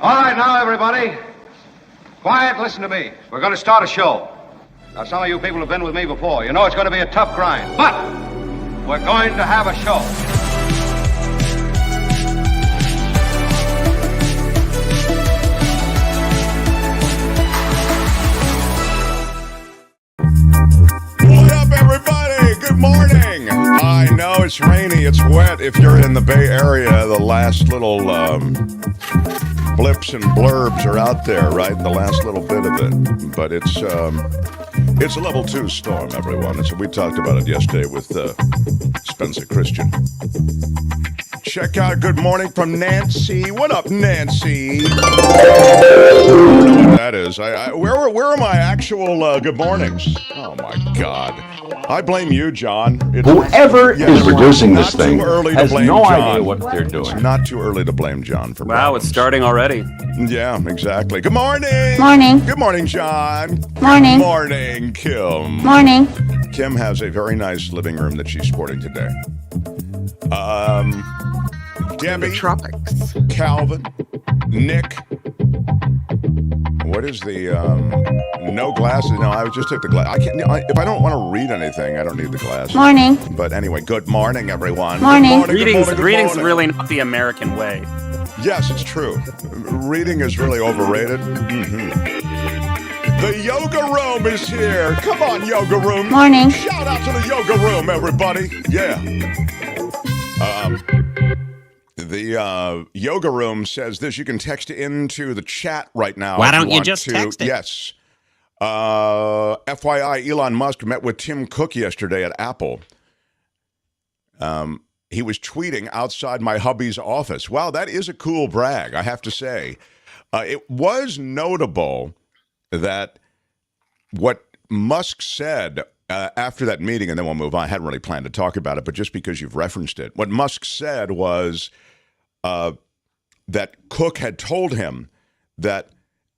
All right, now, everybody. Quiet, listen to me. We're going to start a show. Now, some of you people have been with me before. You know it's going to be a tough grind. But we're going to have a show. What up, everybody? Good morning. I know it's rainy, it's wet. If you're in the Bay Area, the last little blips and blurbs are out there, right? The last little bit of it. But it's a level 2 storm, everyone. And so we talked about it yesterday with Spencer Christian. Check out Good Morning from Nancy. What up, Nancy? I don't know what that is. Where are my actual good mornings? Oh, my God. I blame you, John. Whoever is producing this thing has no John. idea what they're doing. It's not too early to blame John for Wow, problems. it's starting already. Yeah, exactly. Good morning. Morning. Good morning, John. Morning. Good morning, Kim. Morning. Kim has a very nice living room that she's sporting today. Debbie, the tropics. Calvin, Nick. What is the no glasses? No, I would just take the glass. If I don't want to read anything, I don't need the glasses. Morning. But anyway, good morning, everyone. Morning. Good morning. Good Reading's morning. really not the American way. Yes, it's true. Reading is really overrated. The yoga room is here. Come on, yoga room. Morning. Shout out to the yoga room, everybody. Yeah. The yoga room says this. You can text into the chat right now. Why if don't you want just to. text it? Yes. FYI, Elon Musk met with Tim Cook yesterday at Apple. He was tweeting outside my hubby's office. Wow, that is a cool brag, I have to say. It was notable that what Musk said after that meeting, and then we'll move on. I hadn't really planned to talk about it, but just because you've referenced it. What Musk said was that Cook had told him that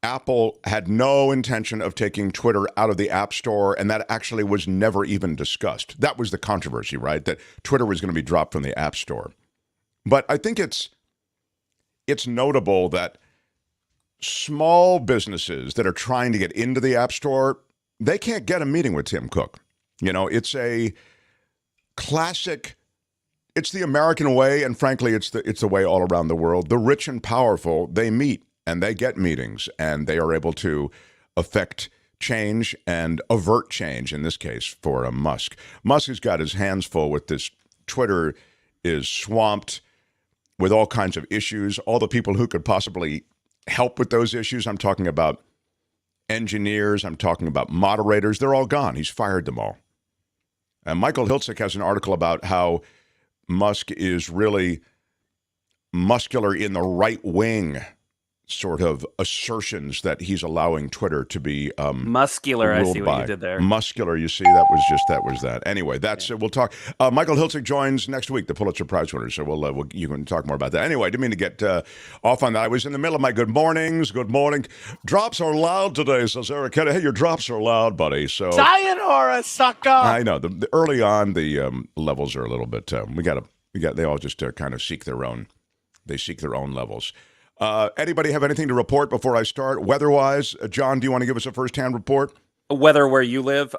Apple had no intention of taking Twitter out of the App Store, and that actually was never even discussed. That was the controversy, right? That Twitter was going to be dropped from the App Store. But I think it's notable that small businesses that are trying to get into the App Store, they can't get a meeting with Tim Cook. You know, it's a classic. It's the American way, and frankly, it's the way all around the world. The rich and powerful, they meet and they get meetings, and they are able to affect change and avert change. In this case, for Musk. Musk has got his hands full with this. Twitter is swamped with all kinds of issues. All the people who could possibly help with those issues. I'm talking about engineers. I'm talking about moderators. They're all gone. He's fired them all. And Michael Hiltzik has an article about how Musk is really muscular in the right wing sort of assertions that he's allowing Twitter to be Muscular, I see what you did there. Muscular, you see, that was that. Anyway, that's it. We'll talk. Michael Hiltzik joins next week, the Pulitzer Prize winner, so you can talk more about that. Anyway, didn't mean to get off on that. I was in the middle of my good mornings. Good morning. Drops are loud today, says Eric. Hey, your drops are loud, buddy. So Sayonara, sucker. I know. The early on, the levels are a little bit. They all just kind of seek their own. They seek their own levels. Anybody have anything to report before I start? Weather-wise, John, do you want to give us a first-hand report? Weather where you live.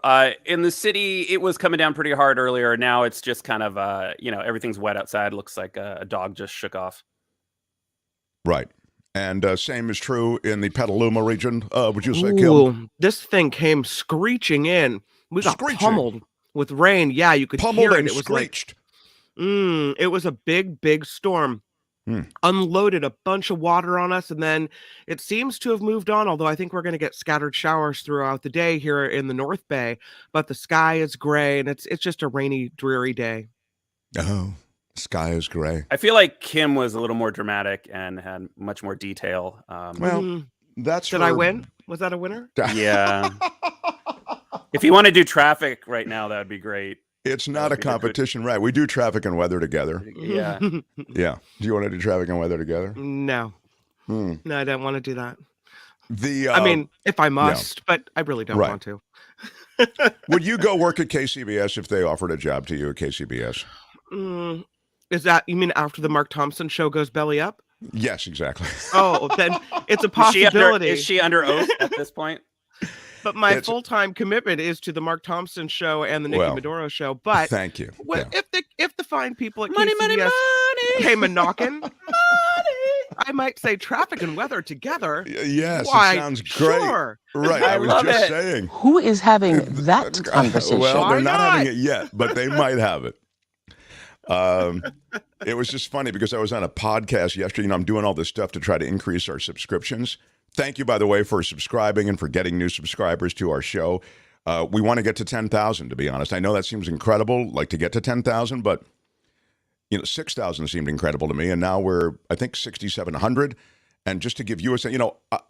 In the city, it was coming down pretty hard earlier. Now it's just kind of, everything's wet outside. Looks like a dog just shook off. Right. And same is true in the Petaluma region, would you say, Kim? This thing came screeching in. We got pummeled with rain. Yeah, you could Pummeled hear it. and It was screeched. it was a big, big storm. Unloaded a bunch of water on us, and then it seems to have moved on, although I think we're going to get scattered showers throughout the day here in the North Bay, but the sky is gray, and it's just a rainy, dreary day. Oh, sky is gray. I feel like Kim was a little more dramatic and had much more detail. That's Did I win? Was that a winner? Yeah. If you want to do traffic right now, that would be great. It's not a competition, right? We do traffic and weather together. Yeah. Yeah. Do you want to do traffic and weather together? No. No, I don't want to do that. I mean, if I must, but I really don't want to. Would you go work at KCBS if they offered a job to you at KCBS? Is that, you mean after the Mark Thompson show goes belly up? Yes, exactly. Oh, then it's a Is she possibility. is she under oath at this point? But my full-time commitment is to the Mark Thompson show and the Nikki Maduro show. But thank you. If the fine people at Money, KCBS money. came a knocking, I might say traffic and weather together. Yes, Why, it sounds great. sure. Right, I was just saying. Who is having that conversation? Well, they're Why not not? having it yet, but they might have it. It was just funny because I was on a podcast yesterday. You know, I'm doing all this stuff to try to increase our subscriptions. Thank you, by the way, for subscribing and for getting new subscribers to our show. We want to get to 10,000, to be honest. I know that seems incredible, like to get to 10,000, but 6,000 seemed incredible to me, and now we're, I think, 6,700. And just to give you a sense,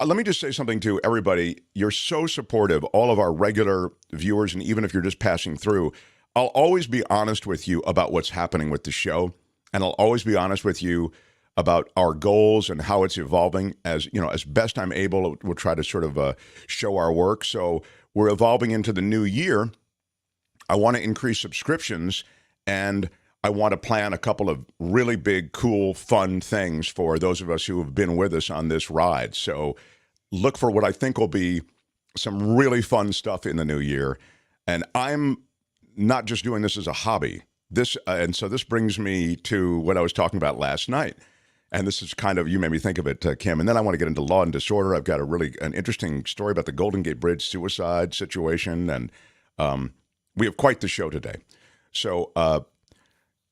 let me just say something to everybody. You're so supportive, all of our regular viewers, and even if you're just passing through, I'll always be honest with you about what's happening with the show, and I'll always be honest with you about our goals and how it's evolving. As best I'm able, we'll try to sort of show our work. So we're evolving into the new year. I want to increase subscriptions, and I want to plan a couple of really big, cool, fun things for those of us who have been with us on this ride. So look for what I think will be some really fun stuff in the new year. And I'm not just doing this as a hobby. And so this brings me to what I was talking about last night. And this is kind of, you made me think of it, Kim. And then I want to get into law and disorder. I've got an interesting story about the Golden Gate Bridge suicide situation. And we have quite the show today. So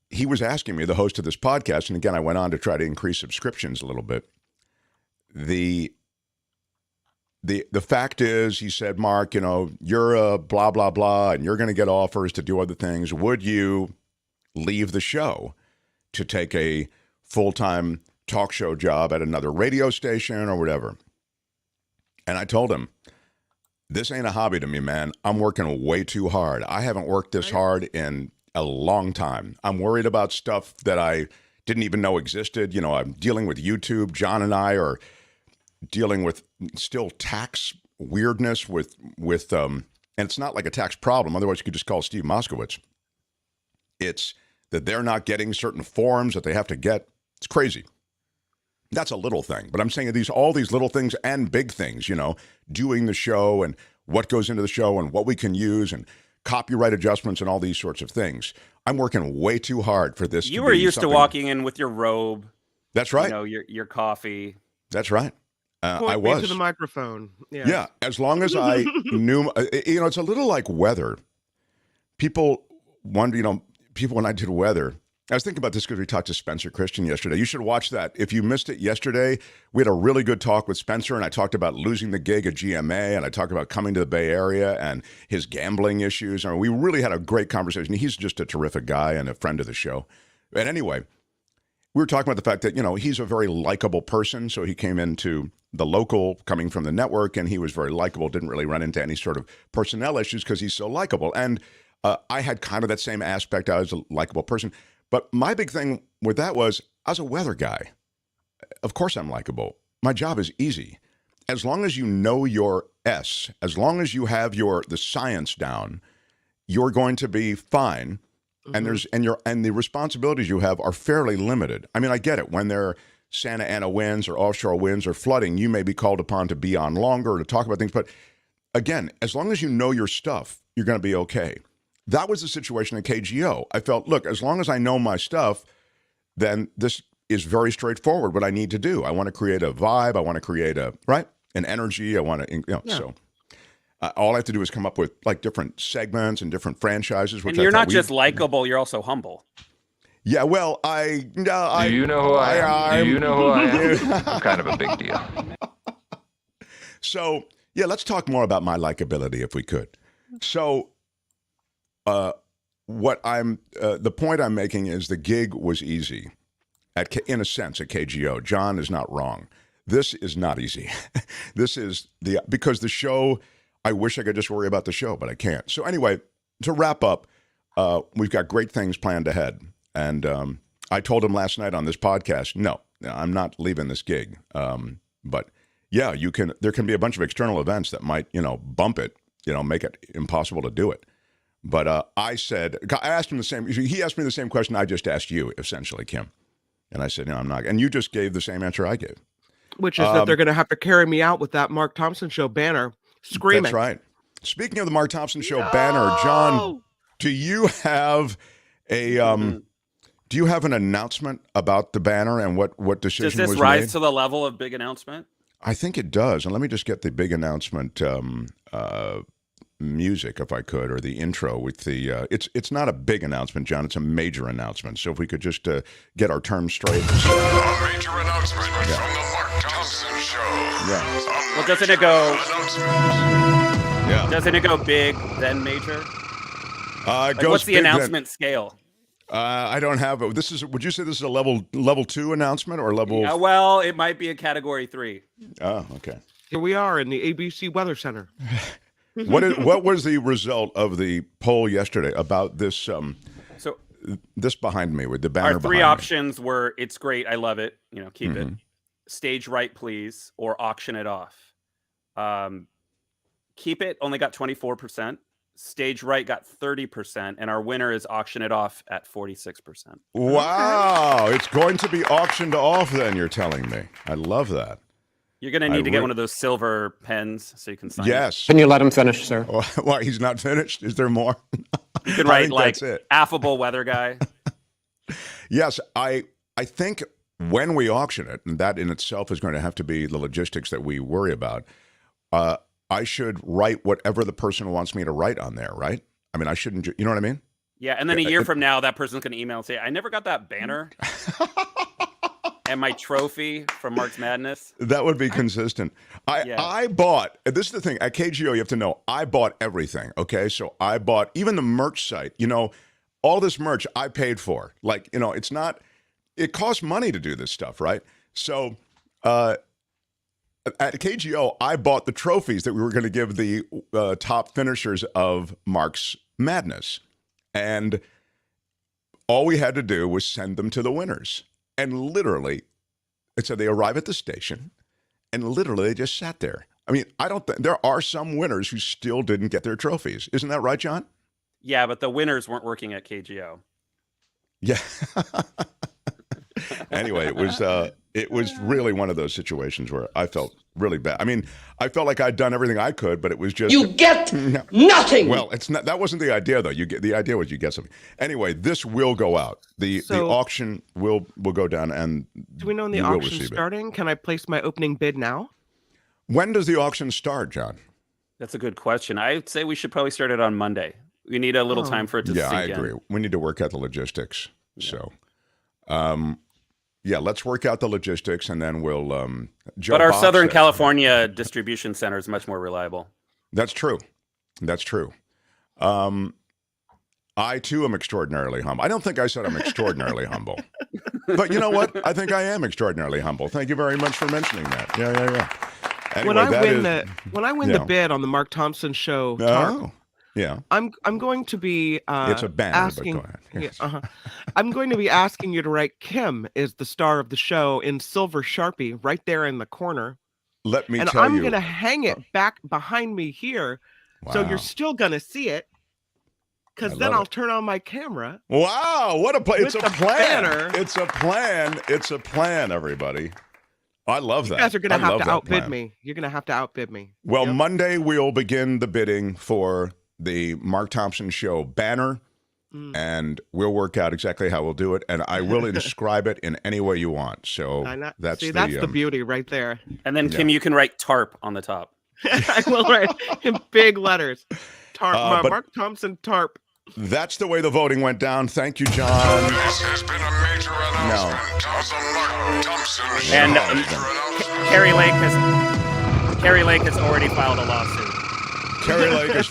he was asking me, the host of this podcast, and again, I went on to try to increase subscriptions a little bit. The fact is, he said, Mark, you're a blah, blah, blah, and you're going to get offers to do other things. Would you leave the show to take a full-time talk show job at another radio station or whatever? And I told him, this ain't a hobby to me, man. I'm working way too hard. I haven't worked this hard in a long time. I'm worried about stuff that I didn't even know existed. I'm dealing with YouTube. John and I are dealing with still tax weirdness with and it's not like a tax problem. Otherwise, you could just call Steve Moskowitz. It's that they're not getting certain forms that they have to get. It's crazy. That's a little thing. But I'm saying all these little things and big things, doing the show and what goes into the show and what we can use and copyright adjustments and all these sorts of things. I'm working way too hard for this. You were used to walking in with your robe. That's right. Your coffee. That's right. I was. To the microphone. Yeah. Yeah. As long as I knew, it's a little like weather. People wonder, people when I did weather, I was thinking about this because we talked to Spencer Christian yesterday. You should watch that. If you missed it yesterday, we had a really good talk with Spencer, and I talked about losing the gig at GMA, and I talked about coming to the Bay Area and his gambling issues. And we really had a great conversation. He's just a terrific guy and a friend of the show. And anyway, we were talking about the fact that, he's a very likable person. So he came into the local coming from the network, and he was very likable, didn't really run into any sort of personnel issues because he's so likable. And I had kind of that same aspect. I was a likable person. But my big thing with that was, I was a weather guy. Of course I'm likable. My job is easy. As long as you know your S, as long as you have the science down, you're going to be fine. Mm-hmm. And the responsibilities you have are fairly limited. I mean, I get it. When there are Santa Ana winds or offshore winds or flooding, you may be called upon to be on longer or to talk about things. But again, as long as you know your stuff, you're going to be okay. That was the situation at KGO. I felt, look, as long as I know my stuff, then this is very straightforward what I need to do. I want to create a vibe. I want to create an energy. I want to, so all I have to do is come up with like different segments and different franchises. Which and you're not just likable, you're also humble. Yeah, well, do you know who I am? Do you know who I am? I'm kind of a big deal. So, yeah, let's talk more about my likability if we could. So, the point I'm making is the gig was easy, in a sense, at KGO. John is not wrong. This is not easy. Because the show, I wish I could just worry about the show, but I can't. So anyway, to wrap up, we've got great things planned ahead. And I told him last night on this podcast, no, I'm not leaving this gig. But yeah, there can be a bunch of external events that might, bump it, make it impossible to do it. But I asked him he asked me the same question I just asked you, essentially, Kim. And I said, no, I'm not. And you just gave the same answer I gave. Which is that they're going to have to carry me out with that Mark Thompson Show banner screaming. That's right. Speaking of the Mark Thompson Show banner, John, do you have a do you have an announcement about the banner and what decision was made? Does this rise to the level of big announcement? I think it does. And let me just get the big announcement music, if I could, or the intro with the. It's not a big announcement, John. It's a major announcement. So if we could just get our terms straight. A major announcement from the Mark Thompson Show. Yeah. Well, doesn't it go? Yeah. Doesn't it go big then major? What's the announcement scale? I don't have it. This is. Would you say this is a level 2 announcement or level? Yeah, well, it might be a category 3. Oh, okay. Here we are in the ABC Weather Center. What was the result of the poll yesterday about this? So this behind me with the banner. Our 3 options were: it's great, I love it, keep it. Stage right, please, or auction it off. Keep it only got 24%. Stage right got 30%, and our winner is auction it off at 46%. Wow, it's going to be auctioned off. Then you're telling me. I love that. You're going to need to get one of those silver pens so you can sign. Yes. Can you let him finish, sir? Why, he's not finished? Is there more? You can write like affable weather guy. Yes, I think when we auction it, and that in itself is going to have to be the logistics that we worry about, I should write whatever the person wants me to write on there, right? I mean, I shouldn't, you know what I mean? Yeah, and then a year from now, that person's going to email and say, I never got that banner and my trophy from March Madness. That would be consistent. I bought, this is the thing, at KGO, you have to know, I bought everything, okay? So I bought even the merch site, all this merch I paid for. Like, it's not, it costs money to do this stuff, right? So, at KGO, I bought the trophies that we were going to give the top finishers of Mark's Madness. And all we had to do was send them to the winners. And literally, so they arrive at the station, and literally they just sat there. I mean, there are some winners who still didn't get their trophies. Isn't that right, John? Yeah, but the winners weren't working at KGO. Yeah. Anyway, it was really one of those situations where I felt really bad. I mean, I felt like I'd done everything I could, but it was just You get nothing. Well, it's not. That wasn't the idea, though. The idea was you get something. Anyway, this will go out. The auction will go down, and do we know when the auction's starting? Can I place my opening bid now? When does the auction start, John? That's a good question. I'd say we should probably start it on Monday. We need a little time for it to sink in. Yeah, I agree. We need to work out the logistics. Yeah. So, yeah, let's work out the logistics, and then we'll. But our Southern California distribution center is much more reliable. That's true. That's true. I too am extraordinarily humble. I don't think I said I'm extraordinarily humble, but you know what? I think I am extraordinarily humble. Thank you very much for mentioning that. Yeah. Anyway, when I win the bid on the Mark Thompson Show tarp, yeah, I'm going to be it's a banner, asking, but go ahead. Yes. I'm going to be asking you to write Kim is the star of the show in silver Sharpie right there in the corner. Let me tell you. And I'm going to hang it back behind me here, so you're still going to see it. Because then I'll turn on my camera. Wow, what a plan. It's a plan. Banner. It's a plan. It's a plan, everybody. I love that. You guys are going to have to outbid me. You're going to have to outbid me. Well, Monday we'll begin the bidding for the Mark Thompson Show banner, and we'll work out exactly how we'll do it, and I will inscribe it in any way you want. So that's the beauty right there. And then, Kim, you can write TARP on the top. I will write in big letters. TARP, Mark Thompson TARP. That's the way the voting went down. Thank you, John. This has been a major announcement of the Mark Thompson Show. And Carrie Lake has already filed a lawsuit. Carrie Lake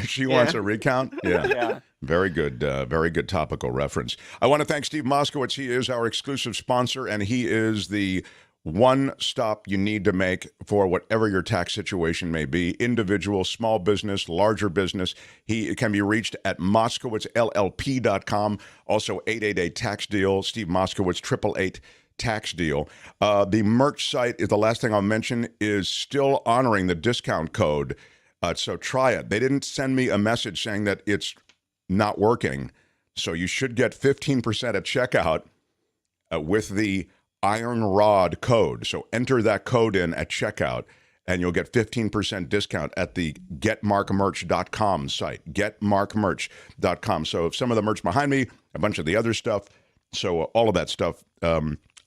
she wants a recount. Yeah. Very good topical reference. I want to thank Steve Moskowitz. He is our exclusive sponsor, and he is the one stop you need to make for whatever your tax situation may be, individual, small business, larger business. He can be reached at MoskowitzLLP.com. Also, 888-TAX-DEAL, Steve Moskowitz, 888-TAX-DEAL. The merch site, is the last thing I'll mention, is still honoring the discount code. So try it. They didn't send me a message saying that it's not working. So you should get 15% at checkout. with the Iron Rod code. So enter that code in at checkout, and you'll get 15% discount at the getmarkmerch.com site, getmarkmerch.com. So if some of the merch behind me, a bunch of the other stuff, so all of that stuff,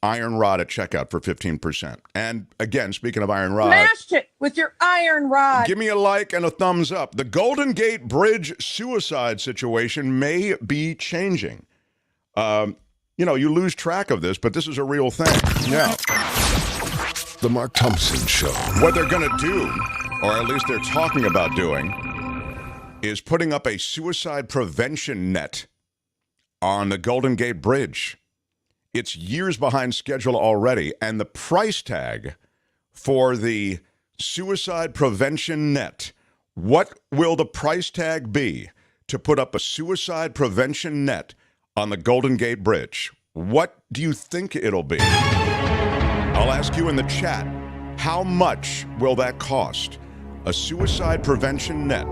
Iron Rod at checkout for 15%. And again, speaking of Iron Rod, smash it with your iron rod. give me a like and a thumbs up. The Golden Gate Bridge suicide situation may be changing. You lose track of this, but this is a real thing. Yeah. The Mark Thompson Show. What they're going to do, or at least they're talking about doing, is putting up a suicide prevention net on the Golden Gate Bridge. It's years behind schedule already, and the price tag for the suicide prevention net, what will the price tag be to put up a suicide prevention net on the Golden Gate Bridge? What do you think it'll be? I'll ask you in the chat, how much will that cost? A suicide prevention net.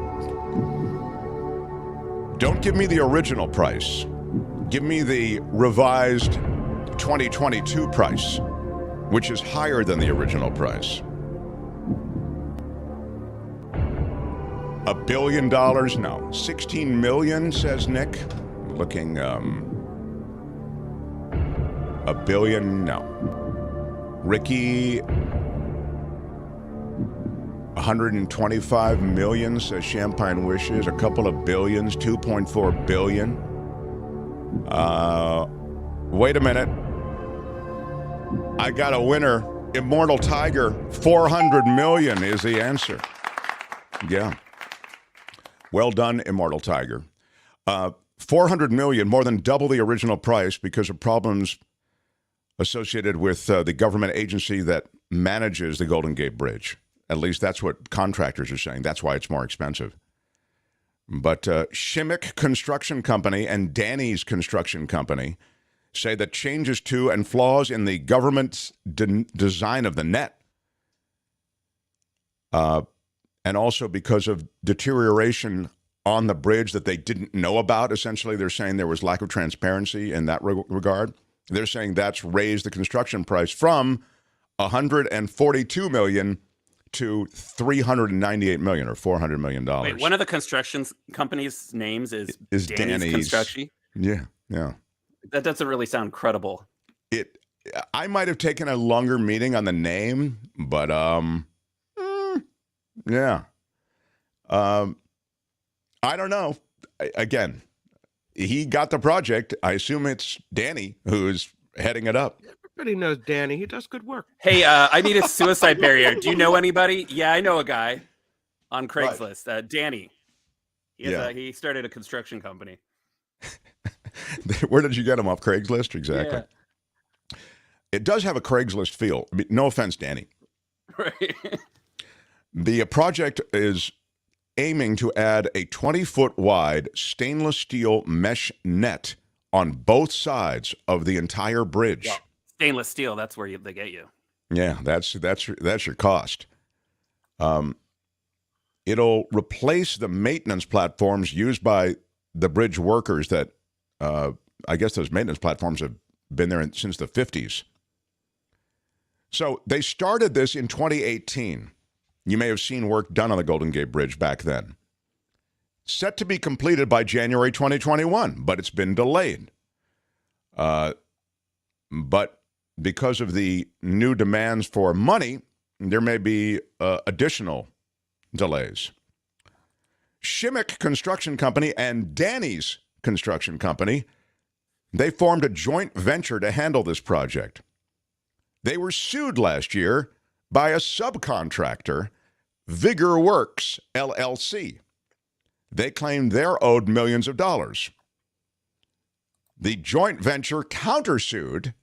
Don't give me the original price. Give me the revised 2022 price, which is higher than the original price. $1 billion? No. 16 million, says Nick. Looking, $1 billion? No. Ricky, 125 million, says Champagne Wishes. A couple of billions, 2.4 billion. Wait a minute. I got a winner. Immortal Tiger, 400 million is the answer. Yeah. Well done, Immortal Tiger. 400 million, more than double the original price because of problems associated with the government agency that manages the Golden Gate Bridge. At least that's what contractors are saying. That's why it's more expensive. But Shimmick Construction Company and Danny's Construction Company say that changes to and flaws in the government's design of the net, and also because of deterioration on the bridge that they didn't know about. Essentially, they're saying there was lack of transparency in that regard. They're saying that's raised the construction price from $142 million to $398 million, or $400 million. Wait, one of the construction companies' names is Danny's Construction. Yeah, yeah. That doesn't really sound credible. I might have taken a longer meeting on the name, but yeah. I don't know. Again, he got the project. I assume it's Danny who's heading it up. Everybody knows Danny. He does good work. Hey, I need a suicide barrier. Do you know anybody? Yeah, I know a guy on Craigslist. Right. Danny. He started a construction company. Where did you get him? Off Craigslist? Exactly. Yeah. It does have a Craigslist feel. I mean, no offense, Danny. Right. The project is aiming to add a 20-foot wide stainless steel mesh net on both sides of the entire bridge. Well, stainless steel, that's where they get you. Yeah, that's your cost. It'll replace the maintenance platforms used by the bridge workers that I guess those maintenance platforms have been there since the 50s. So they started this in 2018. You may have seen work done on the Golden Gate Bridge back then. Set to be completed by January 2021, but it's been delayed. But because of the new demands for money, there may be additional delays. Shimmick Construction Company and Danny's Construction Company, they formed a joint venture to handle this project. They were sued last year by a subcontractor, Vigor Works, LLC. They claimed they're owed millions of dollars. The joint venture countersued,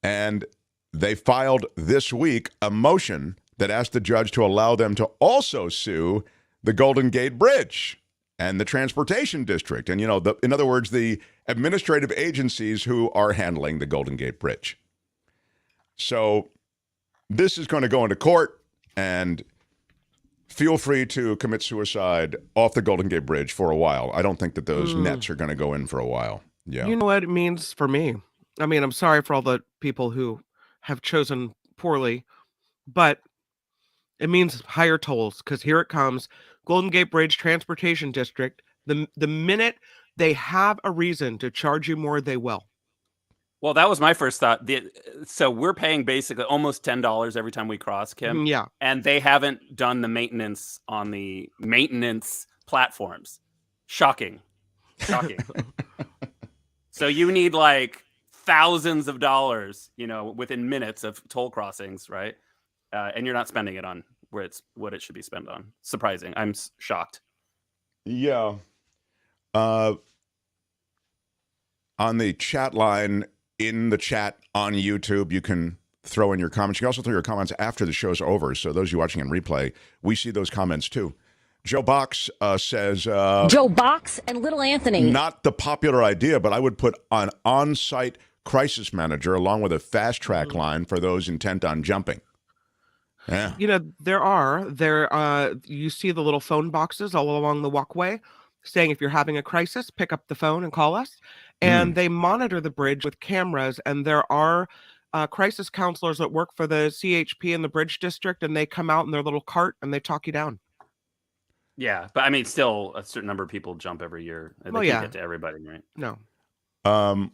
and they filed this week a motion that asked the judge to allow them to also sue the Golden Gate Bridge and the Transportation District. And, in other words, the administrative agencies who are handling the Golden Gate Bridge. So this is going to go into court, and feel free to commit suicide off the Golden Gate Bridge for a while. I don't think that those nets are going to go in for a while. Yeah. You know what it means for me? I mean, I'm sorry for all the people who have chosen poorly, but it means higher tolls because here it comes. Golden Gate Bridge Transportation District. The minute they have a reason to charge you more, they will. Well, that was my first thought. So we're paying basically almost $10 every time we cross, Kim. Yeah. And they haven't done the maintenance on the maintenance platforms. Shocking. So you need like thousands of dollars, within minutes of toll crossings, right? And you're not spending it on what it should be spent on. Surprising. I'm shocked. Yeah. On the chat line, in the chat on YouTube, you can throw in your comments. You can also throw your comments after the show's over. So those of you watching in replay, we see those comments too. Joe Box says... Joe Box and Little Anthony. Not the popular idea, but I would put an on-site crisis manager along with a fast-track line for those intent on jumping. Yeah. You see the little phone boxes all along the walkway saying if you're having a crisis, pick up the phone and call us. And they monitor the bridge with cameras. And there are crisis counselors that work for the CHP in the bridge district, and they come out in their little cart and they talk you down. Yeah, but I mean, still a certain number of people jump every year. They can't get to everybody, right? No. A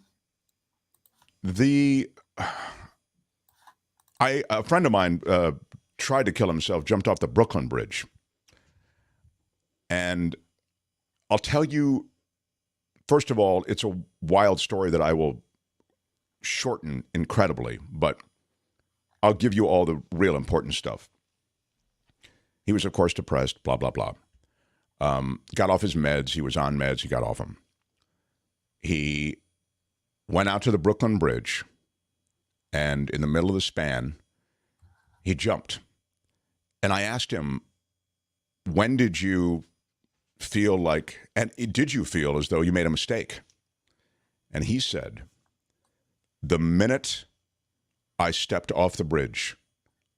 friend of mine tried to kill himself, jumped off the Brooklyn Bridge. And I'll tell you, first of all, it's a wild story that I will shorten incredibly, but I'll give you all the real important stuff. He was, of course, depressed, blah, blah, blah. Got off his meds. He was on meds. He got off them. He went out to the Brooklyn Bridge, and in the middle of the span, he jumped. And I asked him, when did you feel like, and did you feel as though you made a mistake? And he said, the minute I stepped off the bridge,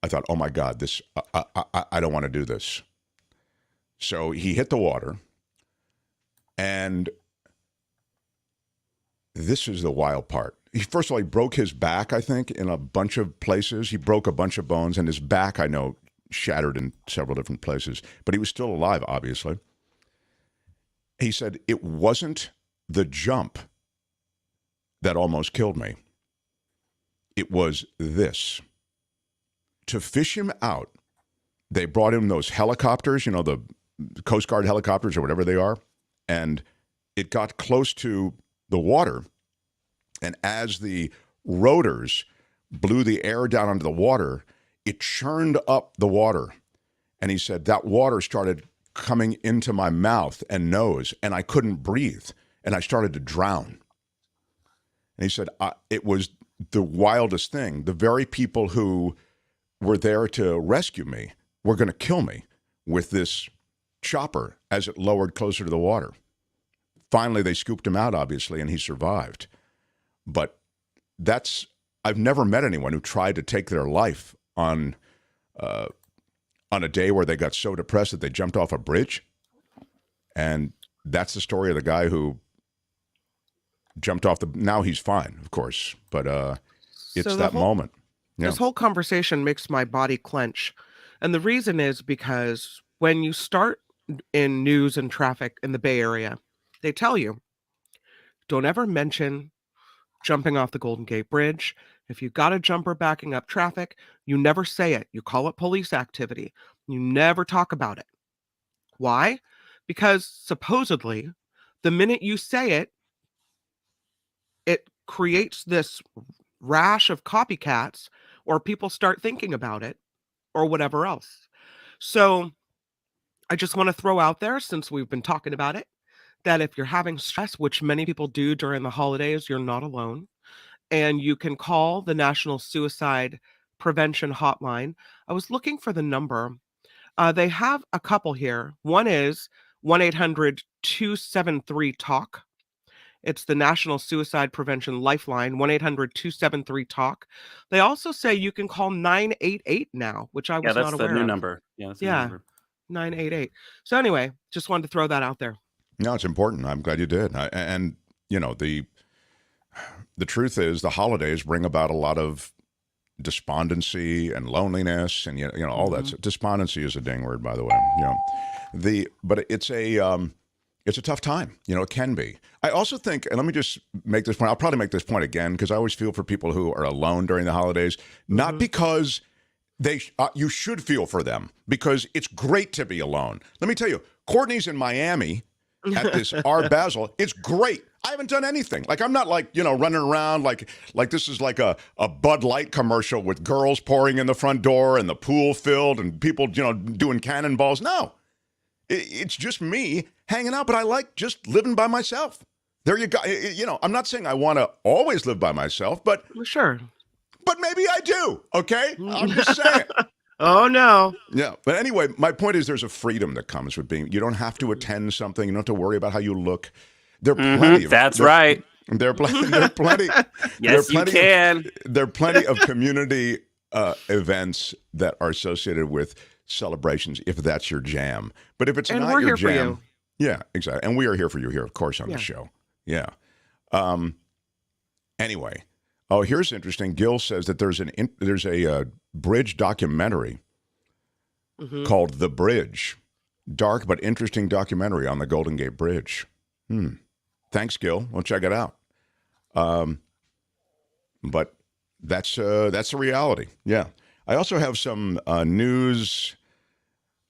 I thought, oh my God, I don't want to do this. So he hit the water, and this is the wild part. First of all, he broke his back, I think, in a bunch of places. He broke a bunch of bones, and his back, I know, shattered in several different places. But he was still alive, obviously. He said, it wasn't the jump that almost killed me. It was this. To fish him out, they brought him those helicopters, the Coast Guard helicopters or whatever they are, and it got close to the water, and as the rotors blew the air down onto the water, it churned up the water, and he said that water started coming into my mouth and nose, and I couldn't breathe, and I started to drown. And he said, it was the wildest thing. The very people who were there to rescue me were going to kill me with this chopper as it lowered closer to the water. Finally, they scooped him out, obviously, and he survived. But I've never met anyone who tried to take their life on a day where they got so depressed that they jumped off a bridge. And that's the story of the guy who jumped off now he's fine, of course, but it's that moment. Yeah. This whole conversation makes my body clench. And the reason is because when you start in news and traffic in the Bay Area, they tell you, don't ever mention jumping off the Golden Gate Bridge. If you got a jumper backing up traffic, you never say it. You call it police activity. You never talk about it. Why? Because supposedly, the minute you say it, it creates this rash of copycats, or people start thinking about it, or whatever else. So I just want to throw out there, since we've been talking about it, that if you're having stress, which many people do during the holidays, you're not alone. And you can call the National Suicide Prevention Hotline. I was looking for the number. They have a couple here. One is 1-800-273-TALK. It's the National Suicide Prevention Lifeline, 1-800-273-TALK. They also say you can call 988 now, which I was not aware of. Yeah, that's the new number. Yeah, that's the new number. 988. So anyway, just wanted to throw that out there. No, it's important. I'm glad you did. And the truth is the holidays bring about a lot of despondency and loneliness and all that. Despondency is a dang word, by the way. But it's a tough time. It can be. I also think, and let me just make this point. I'll probably make this point again because I always feel for people who are alone during the holidays, not because you should feel for them, because it's great to be alone. Let me tell you, Courtney's in Miami at this Art Basel. It's great. I haven't done anything. Like, I'm not running around like this is like a Bud Light commercial with girls pouring in the front door and the pool filled and people, doing cannonballs. No, it's just me hanging out, but I like just living by myself. There you go. I'm not saying I want to always live by myself, but sure. But maybe I do. Okay. I'm just saying. Oh, no. Yeah. But anyway, my point is there's a freedom that comes with being, you don't have to attend something. You don't have to worry about how you look. There are plenty. That's right. There are plenty. Yes, you can. There are plenty of community events that are associated with celebrations, if that's your jam. But if it's and not we're your here jam, for you. Yeah, exactly. And we are here for you here, of course, on the show. Yeah. Anyway. Oh, here's interesting. Gil says that there's a bridge documentary called The Bridge. Dark but interesting documentary on the Golden Gate Bridge. Thanks, Gil. We'll check it out. But that's the reality. Yeah. I also have some news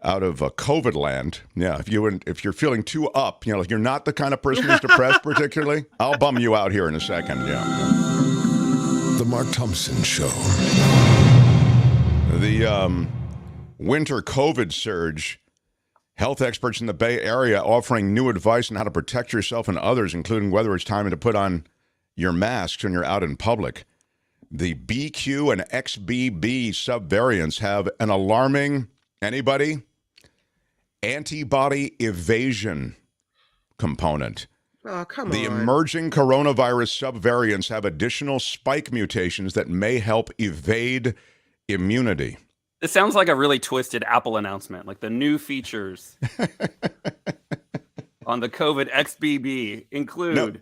out of COVID land. Yeah. If you're feeling too up, like you're not the kind of person who's depressed particularly, I'll bum you out here in a second. Yeah. The Mark Thompson Show. The winter COVID surge. Health experts in the Bay Area offering new advice on how to protect yourself and others, including whether it's time to put on your masks when you're out in public. The BQ and XBB subvariants have an alarming, anybody? Antibody evasion component. Oh, come The on. emerging coronavirus subvariants have additional spike mutations that may help evade immunity. This sounds like a really twisted Apple announcement, like the new features on the COVID XBB include. No,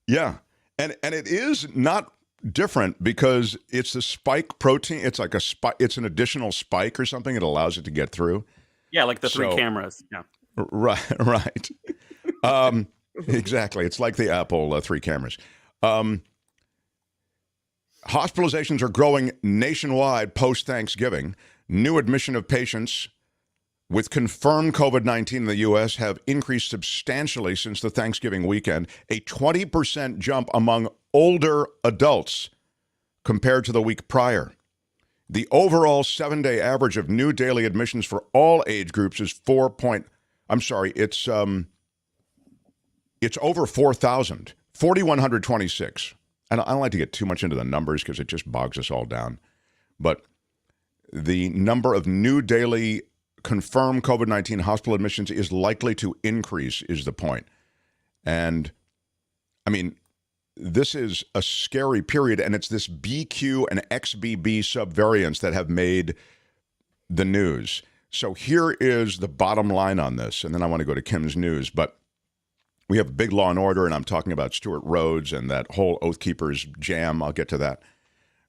yeah, and it is not different because it's the spike protein. It's like it's an additional spike or something. It allows it to get through. Yeah, like the three cameras. Yeah. Right. Exactly. It's like the Apple 3 cameras. Hospitalizations are growing nationwide post-Thanksgiving. New admission of patients with confirmed COVID-19 in the U.S. have increased substantially since the Thanksgiving weekend, a 20% jump among older adults compared to the week prior. The overall 7-day average of new daily admissions for all age groups is it's over 4,000, 4,126. And I don't like to get too much into the numbers because it just bogs us all down. But the number of new daily confirmed COVID-19 hospital admissions is likely to increase, is the point. And, I mean, this is a scary period, and it's this BQ and XBB subvariants that have made the news. So here is the bottom line on this, and then I want to go to Kim's news. But we have big law and order, and I'm talking about Stuart Rhodes and that whole Oath Keepers jam. I'll get to that.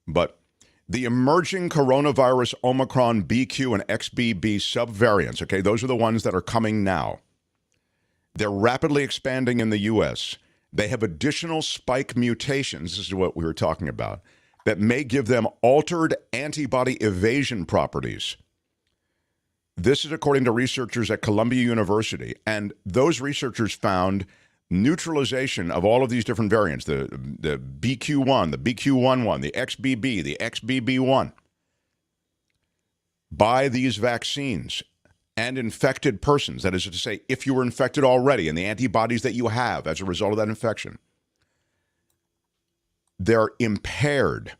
But the emerging coronavirus Omicron BQ and XBB subvariants, okay, those are the ones that are coming now. They're rapidly expanding in the U.S. They have additional spike mutations, this is what we were talking about, that may give them altered antibody evasion properties. This is according to researchers at Columbia University, and those researchers found neutralization of all of these different variants, the BQ1, the BQ11, the XBB, the XBB1, by these vaccines and infected persons. That is to say, if you were infected already and the antibodies that you have as a result of that infection, they're impaired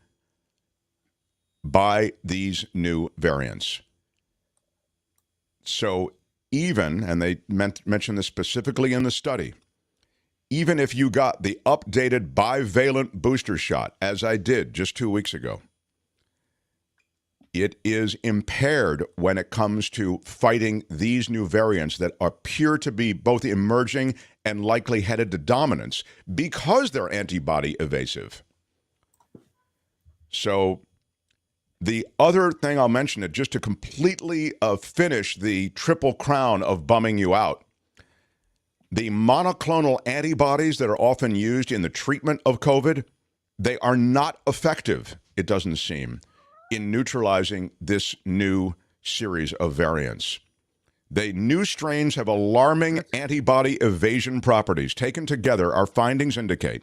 by these new variants. So even, and they mentioned this specifically in the study, even if you got the updated bivalent booster shot, as I did just 2 weeks ago, it is impaired when it comes to fighting these new variants that appear to be both emerging and likely headed to dominance because they're antibody evasive. So the other thing I'll mention, it just to completely finish the triple crown of bumming you out, the monoclonal antibodies that are often used in the treatment of COVID, they are not effective, it doesn't seem, in neutralizing this new series of variants. The new strains have alarming antibody evasion properties. Taken together, our findings indicate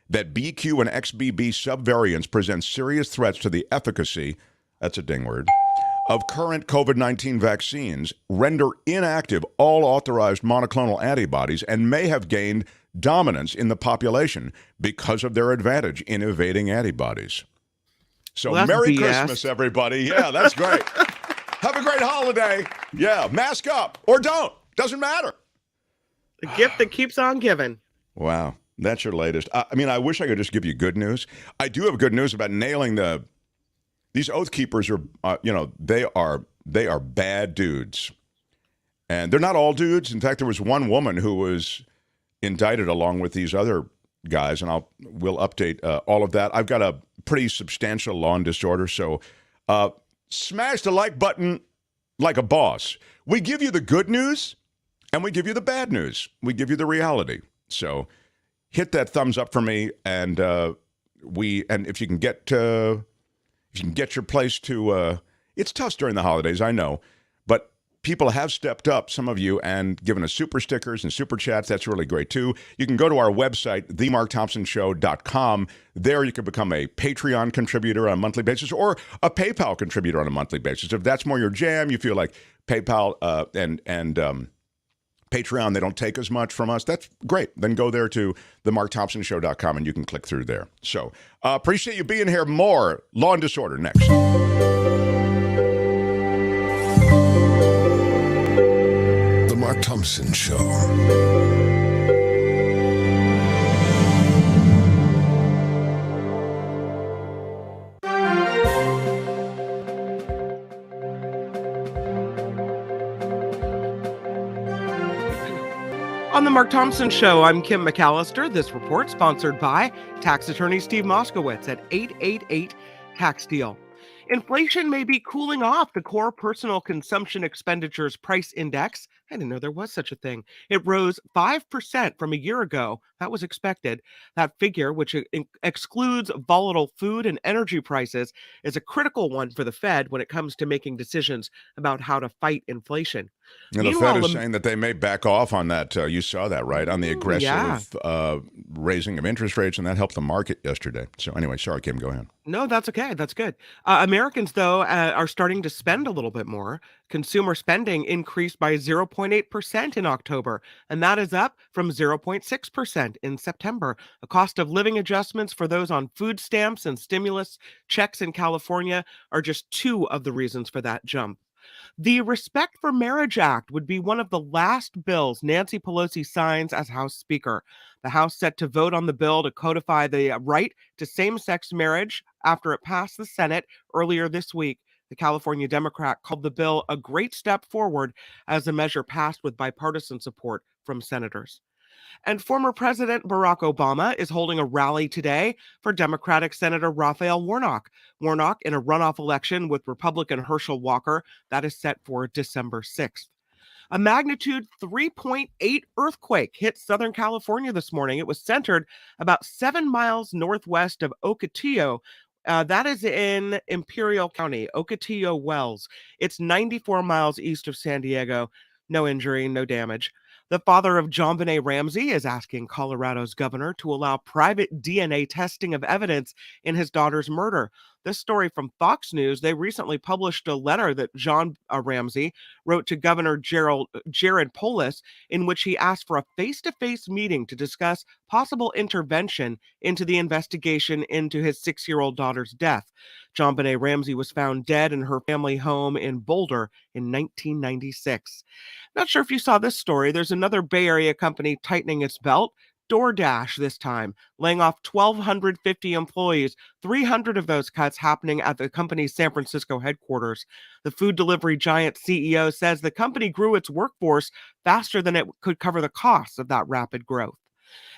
that BQ and XBB subvariants present serious threats to the efficacy, that's a ding word, of current COVID-19 vaccines, render inactive all authorized monoclonal antibodies, and may have gained dominance in the population because of their advantage in evading antibodies. So well, Merry BS. Christmas, everybody. Yeah, that's great. Have a great holiday. Yeah, mask up or don't. Doesn't matter. The gift that keeps on giving. Wow, that's your latest. I mean, I wish I could just give you good news. I do have good news about nailing these Oath Keepers are, they are bad dudes. And they're not all dudes. In fact, there was one woman who was indicted along with these other guys, and we'll update all of that. I've got a pretty substantial law and disorder, so smash the like button like a boss. We give you the good news, and we give you the bad news. We give you the reality. So hit that thumbs up for me, and if you can get your place to, it's tough during the holidays, I know, but people have stepped up, some of you, and given us super stickers and super chats. That's really great, too. You can go to our website, themarkthompsonshow.com. There you can become a Patreon contributor on a monthly basis or a PayPal contributor on a monthly basis. If that's more your jam, you feel like PayPal and Patreon, they don't take as much from us, that's great. Then go there to themarkthompsonshow.com and you can click through there. So appreciate you being here. More Law and Disorder next. The Mark Thompson Show. On the Mark Thompson Show, I'm Kim McAllister. This report sponsored by tax attorney Steve Moskowitz at 888 Tax Deal. Inflation may be cooling off the core personal consumption expenditures price index. I didn't know there was such a thing. It rose 5% from a year ago. That was expected. That figure, which excludes volatile food and energy prices, is a critical one for the Fed when it comes to making decisions about how to fight inflation. And the Fed is saying that they may back off on that. You saw that, right? On the aggressive raising of interest rates, and that helped the market yesterday. So anyway, sorry, Kim, go ahead. No, that's okay. That's good. Americans, though, are starting to spend a little bit more. Consumer spending increased by 0.8% in October, and that is up from 0.6% in September. The cost of living adjustments for those on food stamps and stimulus checks in California are just two of the reasons for that jump. The Respect for Marriage Act would be one of the last bills Nancy Pelosi signs as House Speaker. The House set to vote on the bill to codify the right to same-sex marriage after it passed the Senate earlier this week. The California Democrat called the bill a great step forward as the measure passed with bipartisan support from senators. And former President Barack Obama is holding a rally today for Democratic Senator Raphael Warnock. Warnock in a runoff election with Republican Herschel Walker that is set for December 6th. A magnitude 3.8 earthquake hit Southern California this morning. It was centered about 7 miles northwest of Ocotillo. That is in Imperial County, Ocotillo Wells. It's 94 miles east of San Diego. No injury, no damage. The father of JonBenet Ramsey is asking Colorado's governor to allow private DNA testing of evidence in his daughter's murder. This story from Fox News, they recently published a letter that John Ramsey wrote to Governor Jared Polis, in which he asked for a face-to-face meeting to discuss possible intervention into the investigation into his 6-year-old daughter's death. JonBenet Ramsey was found dead in her family home in Boulder in 1996. Not sure if you saw this story. There's another Bay Area company tightening its belt. DoorDash this time, laying off 1,250 employees, 300 of those cuts happening at the company's San Francisco headquarters. The food delivery giant CEO says the company grew its workforce faster than it could cover the costs of that rapid growth.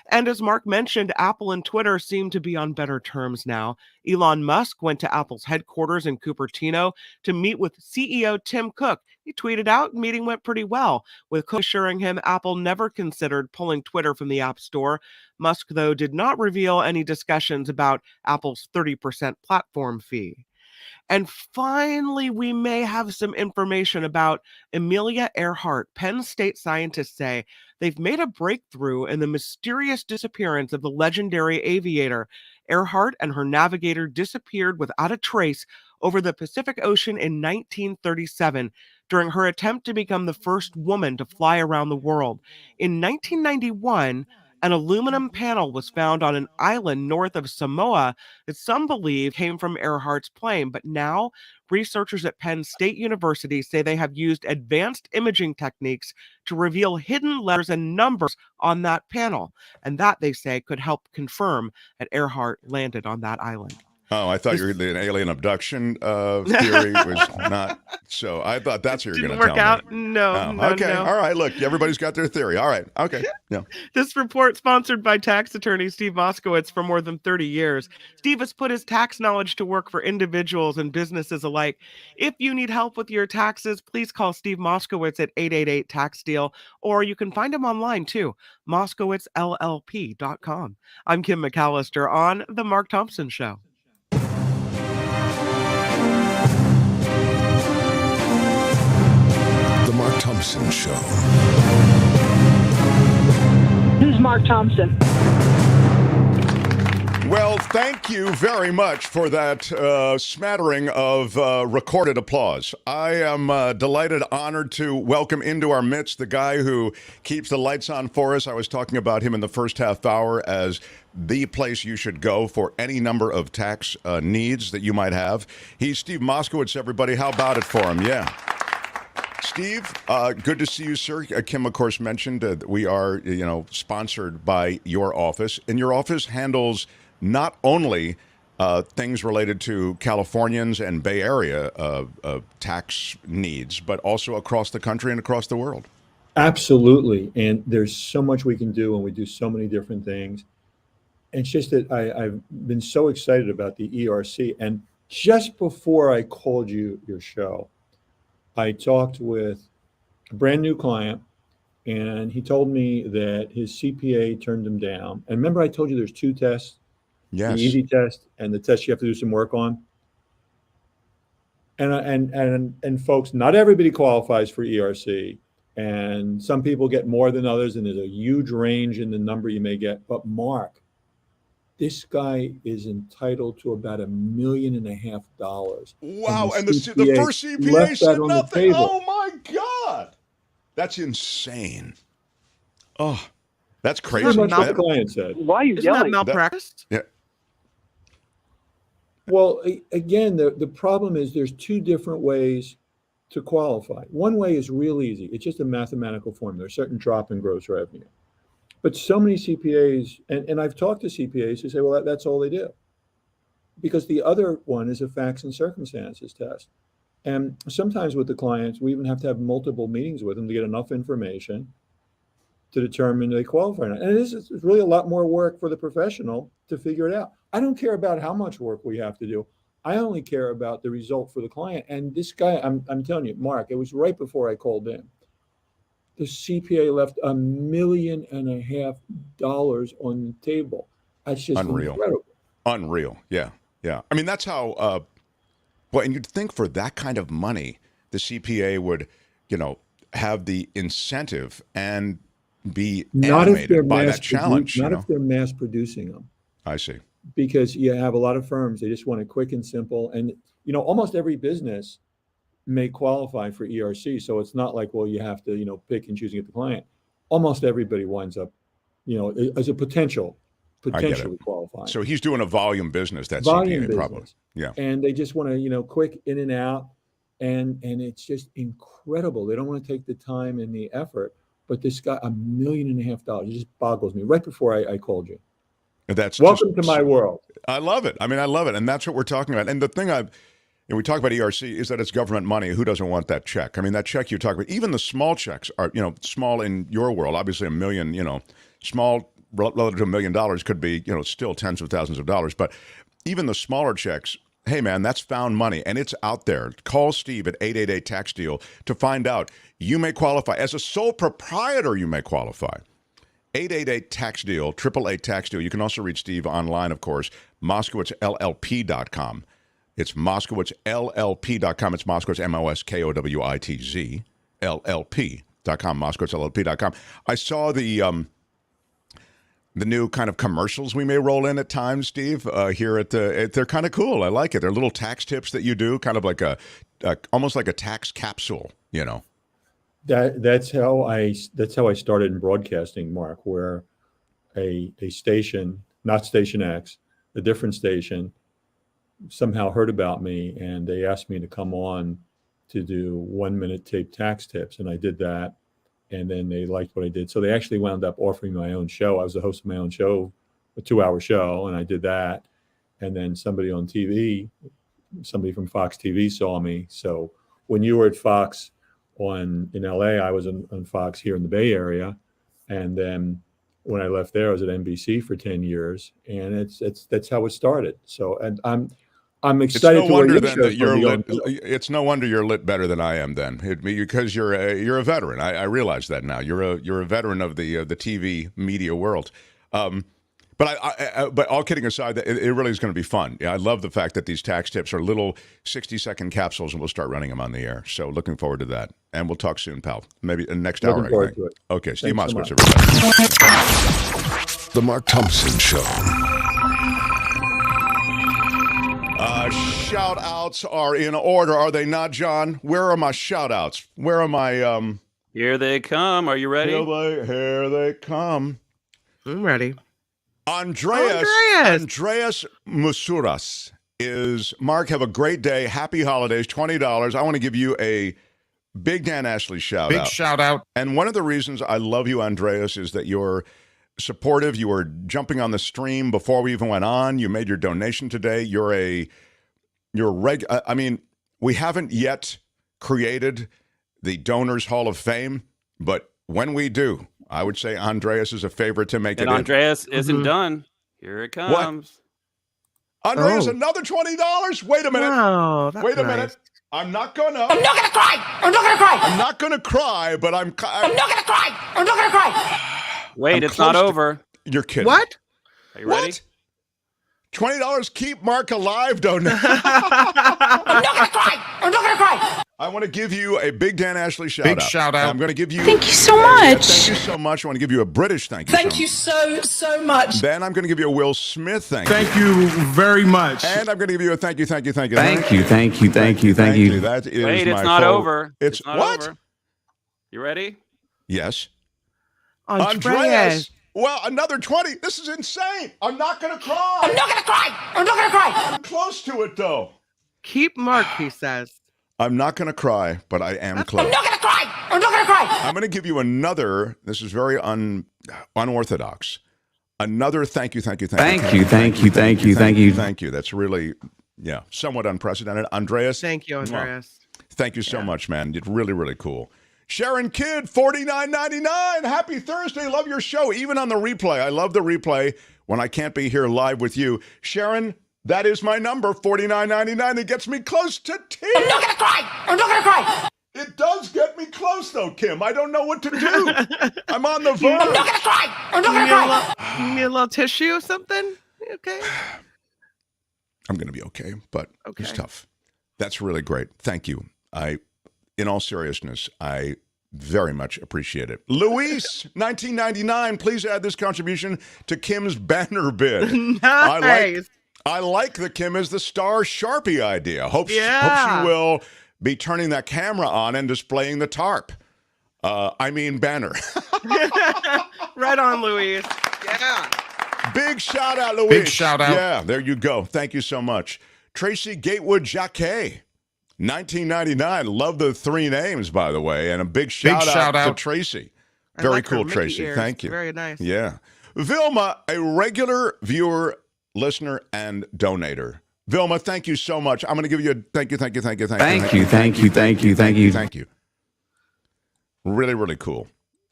And as Mark mentioned, Apple and Twitter seem to be on better terms now. Elon Musk went to Apple's headquarters in Cupertino to meet with CEO Tim Cook. He tweeted out, the meeting went pretty well, with Cook assuring him Apple never considered pulling Twitter from the App Store. Musk, though, did not reveal any discussions about Apple's 30% platform fee. And finally, we may have some information about Amelia Earhart. Penn State scientists say they've made a breakthrough in the mysterious disappearance of the legendary aviator. Earhart and her navigator disappeared without a trace over the Pacific Ocean in 1937 during her attempt to become the first woman to fly around the world. In 1991, an aluminum panel was found on an island north of Samoa that some believe came from Earhart's plane, but now researchers at Penn State University say they have used advanced imaging techniques to reveal hidden letters and numbers on that panel, and that, they say, could help confirm that Earhart landed on that island. Oh, I thought an alien abduction theory was not. So I thought that's what you're going to tell me. Didn't work out. No. Okay. No. All right. Look, everybody's got their theory. All right. Okay. Yeah. This report, sponsored by tax attorney Steve Moskowitz for more than 30 years. Steve has put his tax knowledge to work for individuals and businesses alike. If you need help with your taxes, please call Steve Moskowitz at 888-TAX-DEAL, or you can find him online too, moskowitzllp.com. I'm Kim McAllister on The Mark Thompson Show. Mark Thompson Show. Who's Mark Thompson? Well, thank you very much for that smattering of recorded applause. I am delighted, honored to welcome into our midst the guy who keeps the lights on for us. I was talking about him in the first half hour as the place you should go for any number of tax needs that you might have. He's Steve Moskowitz, everybody. How about it for him? Yeah. Steve, good to see you, sir. Kim, of course, mentioned that we are, sponsored by your office, and your office handles not only things related to Californians and Bay Area tax needs, but also across the country and across the world. Absolutely, and there's so much we can do, and we do so many different things. And it's just that I've been so excited about the ERC, and just before I called your show, I talked with a brand new client, and he told me that his CPA turned him down. And remember, I told you there's two tests, yes, the easy test and the test you have to do some work on. And folks, not everybody qualifies for ERC, and some people get more than others, and there's a huge range in the number you may get. But Mark, this guy is entitled to about $1.5 million. Wow! And the first CPA said nothing. Oh my God, that's insane. Oh, that's crazy. That's what the client said. Why are you yelling? Isn't that malpractice? Yeah. Well, again, the problem is there's two different ways to qualify. One way is real easy. It's just a mathematical formula, a certain drop in gross revenue. But so many CPAs, and I've talked to CPAs who say, well, that's all they do. Because the other one is a facts and circumstances test. And sometimes with the clients, we even have to have multiple meetings with them to get enough information to determine they qualify or not. And it's really a lot more work for the professional to figure it out. I don't care about how much work we have to do. I only care about the result for the client. And this guy, I'm telling you, Mark, it was right before I called in. The CPA left $1.5 million on the table. That's just incredible. Unreal. Yeah. Yeah. I mean, that's how, and you'd think for that kind of money, the CPA would, have the incentive and be animated by that challenge. Not if they're mass producing them. I see. Because you have a lot of firms, they just want it quick and simple. And, almost every business may qualify for ERC. So it's not like, well, you have to, pick and choose and get the client. Almost everybody winds up, as a potentially qualifying. So he's doing a volume business, that volume CPA business. Probably. Yeah. And they just want to, quick in and out. And it's just incredible. They don't want to take the time and the effort. But this guy, $1.5 million, it just boggles me. Right before I called you. That's welcome to my world. I love it. I mean, I love it, and that's what we're talking about. And the thing we talk about ERC is that it's government money. Who doesn't want that check? I mean, that check you talk about, even the small checks are, small in your world. Obviously, $1 million, small relative to $1 million could be, still tens of thousands of dollars. But even the smaller checks, hey, man, that's found money, and it's out there. Call Steve at 888-TAX-DEAL to find out. You may qualify. As a sole proprietor, you may qualify. 888-TAX-DEAL, 888-TAX-DEAL. You can also reach Steve online, of course, MoskowitzLLP.com. It's MoskowitzLLP.com. It's Moskowitz, Moskowitz, LLP.com, MoskowitzLLP.com. I saw the new kind of commercials we may roll in at times, Steve, here they're kind of cool. I like it. They're little tax tips that you do, kind of like almost like a tax capsule, That's how I started in broadcasting, Mark, where a station, not Station X, a different station, somehow heard about me, and they asked me to come on to do 1-minute tape tax tips, and I did that, and then they liked what I did, so they actually wound up offering my own show. I was the host of my own show, a 2-hour show, and I did that, and then somebody on TV, somebody from Fox TV saw me. So when you were at Fox in LA, I was on Fox here in the Bay Area, and then when I left there, I was at NBC for 10 years, and that's how it started. So, and I'm excited. It's no wonder then that you're lit. It's no wonder you're lit better than I am then, because you're a veteran. I realize that now. You're a veteran of the TV media world. But all kidding aside, it really is going to be fun. Yeah, I love the fact that these tax tips are little 60-second capsules, and we'll start running them on the air. So looking forward to that. And we'll talk soon, pal. Maybe next hour. Looking forward to it. Okay, Steve Moskowitz, everybody. The Mark Thompson Show. Shout outs are in order, are they not, John? Where are my shout outs? Where are my Here they come. Are you ready? Here they come. I'm ready. Andreas Musuras is, Mark, have a great day. Happy holidays, $20. I want to give you a big Dan Ashley shout out. Big shout out. And one of the reasons I love you, Andreas, is that you're supportive. You were jumping on the stream before we even went on. You made your donation today. I mean, we haven't yet created the Donors Hall of Fame, but when we do, I would say Andreas is a favorite to make it. And Andreas isn't done. Here it comes. What? Andreas, another $20? Wait a minute. Wow, Wait a minute. I'm not gonna cry. I'm not gonna cry, but I'm not gonna cry. Wait, it's not over. You're kidding. What? Are you ready? $20 keep Mark alive, don't I'm not gonna cry. I want to give you a big Dan Ashley shout out. Big shout out. I'm going to give you. Thank you so much. Thank you so much. I want to give you a British thank you. Thank you so much. Then I'm going to give you a Will Smith thank you. Thank you very much. And I'm going to give you a thank you. Thank you. That is Wait, it's my not fault. over. It's not what? Over. You ready? Yes. Andreas. Well, another 20. This is insane. I'm not going to cry. I'm not going to cry. I'm close to it, though. Keep Mark, he says. I'm not going to cry, but I am close. I'm not going to cry. I'm going to give you another. This is very unorthodox. Another thank you. Thank you. That's really, somewhat unprecedented. Andreas. Thank you, Andreas. Thank you so much, man. It's really, really cool. Sharon Kidd, $49.99. Happy Thursday. Love your show. Even on the replay. I love the replay when I can't be here live with you. Sharon, that is my number, $49.99. It gets me close to tears. I'm not going to cry. It does get me close, though, Kim. I don't know what to do. I'm on the verge. I'm not going to cry. You need a little tissue or something? Okay. I'm going to be okay, but it's tough. That's really great. Thank you. In all seriousness, I very much appreciate it. Luis, $19.99. Please add this contribution to Kim's banner bid. Nice. I like the Kim is the star Sharpie idea. Hope she will be turning that camera on and displaying the tarp. Banner. Right on, Luis. Yeah. Big shout out, Luis. Big shout out. Yeah, there you go. Thank you so much. Tracy Gatewood Jacquet. $19.99. Love the three names, by the way, and a big shout out to Tracy. Very like her cool, Mickey Tracy. ears. Thank you. Very nice. Yeah. Vilma, a regular viewer, listener, and donator. Vilma, thank you so much. I'm going to give you a thank you. Thank you. Really, really cool.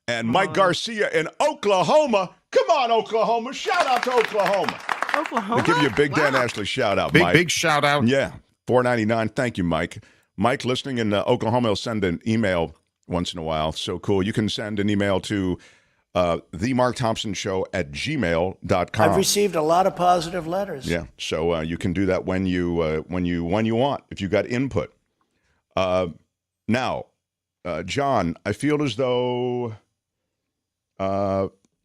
And Mike Garcia in Oklahoma. Come on, Oklahoma. Shout out to Oklahoma. Oklahoma? I'll give you a big Dan Ashley shout out, Mike. Big shout out. Yeah. $4.99. Thank you, Mike. Mike, listening in Oklahoma, will send an email once in a while. So cool. You can send an email to themarkthompsonshow@gmail.com. I've received a lot of positive letters. Yeah. So you can do that when you want, if you got input. Now, John, I feel as though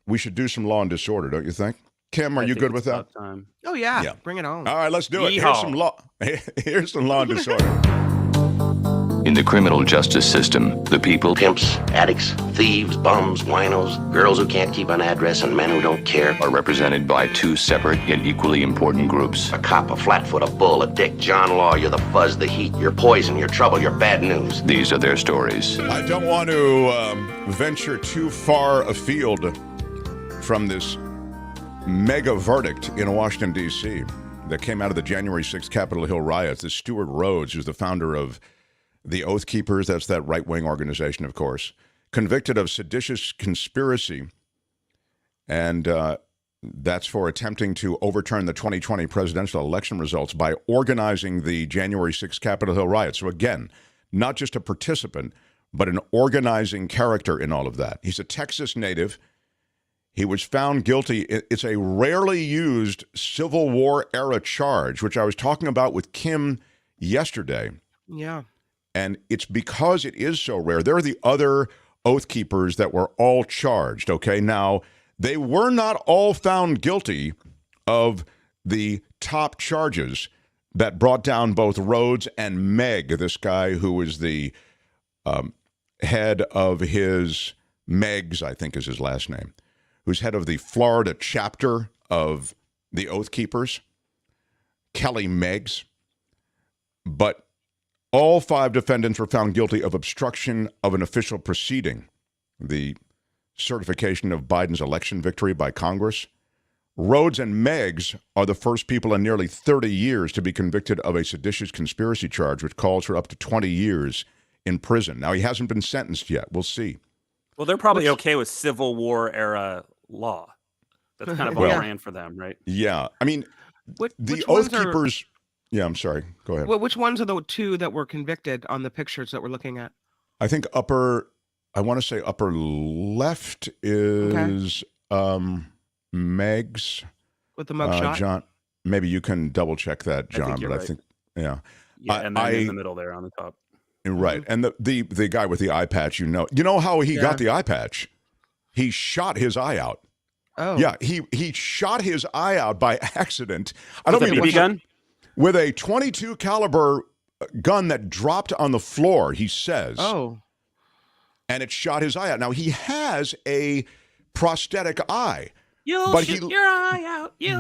we should do some law and disorder, don't you think? Kim, are you good with that? Oh, yeah. Bring it on. All right, let's do it. Yeehaw. Here's some law and disorder. In the criminal justice system, the people, Pimps, addicts, thieves, bums, winos, girls who can't keep an address, and men who don't care. are represented by two separate yet equally important groups. A cop, a flatfoot, a bull, a dick, John Law, you're the fuzz, the heat, you're poison, you're trouble, you're bad news. These are their stories. I don't want to venture too far afield from this mega verdict in Washington, D.C. that came out of the January 6th Capitol Hill riots. This Stuart Rhodes, who's the founder of the Oath Keepers, that's that right-wing organization, of course, convicted of seditious conspiracy, and that's for attempting to overturn the 2020 presidential election results by organizing the January 6th Capitol Hill riots. So again, not just a participant, but an organizing character in all of that. He's a Texas native. He was found guilty. It's a rarely used Civil War era charge, which I was talking about with Kim yesterday. Yeah. And it's because it is so rare. There are the other Oath Keepers that were all charged, okay? Now, they were not all found guilty of the top charges that brought down both Rhodes and Meg, this guy who was the head of his, Meggs, I think is his last name, who's head of the Florida chapter of the Oath Keepers, Kelly Meggs. But all 5 defendants were found guilty of obstruction of an official proceeding, the certification of Biden's election victory by Congress. Rhodes and Meggs are the first people in nearly 30 years to be convicted of a seditious conspiracy charge, which calls for up to 20 years in prison. Now, he hasn't been sentenced yet. We'll see. Well, they're probably okay with Civil War era law. That's kind of a brand for them, right? Yeah. I mean, Which Oath Keepers... Yeah, I'm sorry. Go ahead. Well, which ones are the 2 that were convicted on the pictures that we're looking at? I think I want to say upper left is Meggs. With the mugshot? John, maybe you can double check that, John. I think, yeah. Yeah, and then in the middle there on the top. Right. And the guy with the eye patch, you know how he got the eye patch? He shot his eye out. Oh. Yeah, he shot his eye out by accident. I With don't a mean BB gun? With a .22 caliber gun that dropped on the floor, he says. Oh. And it shot his eye out. Now, he has a prosthetic eye. You'll shoot your eye out. He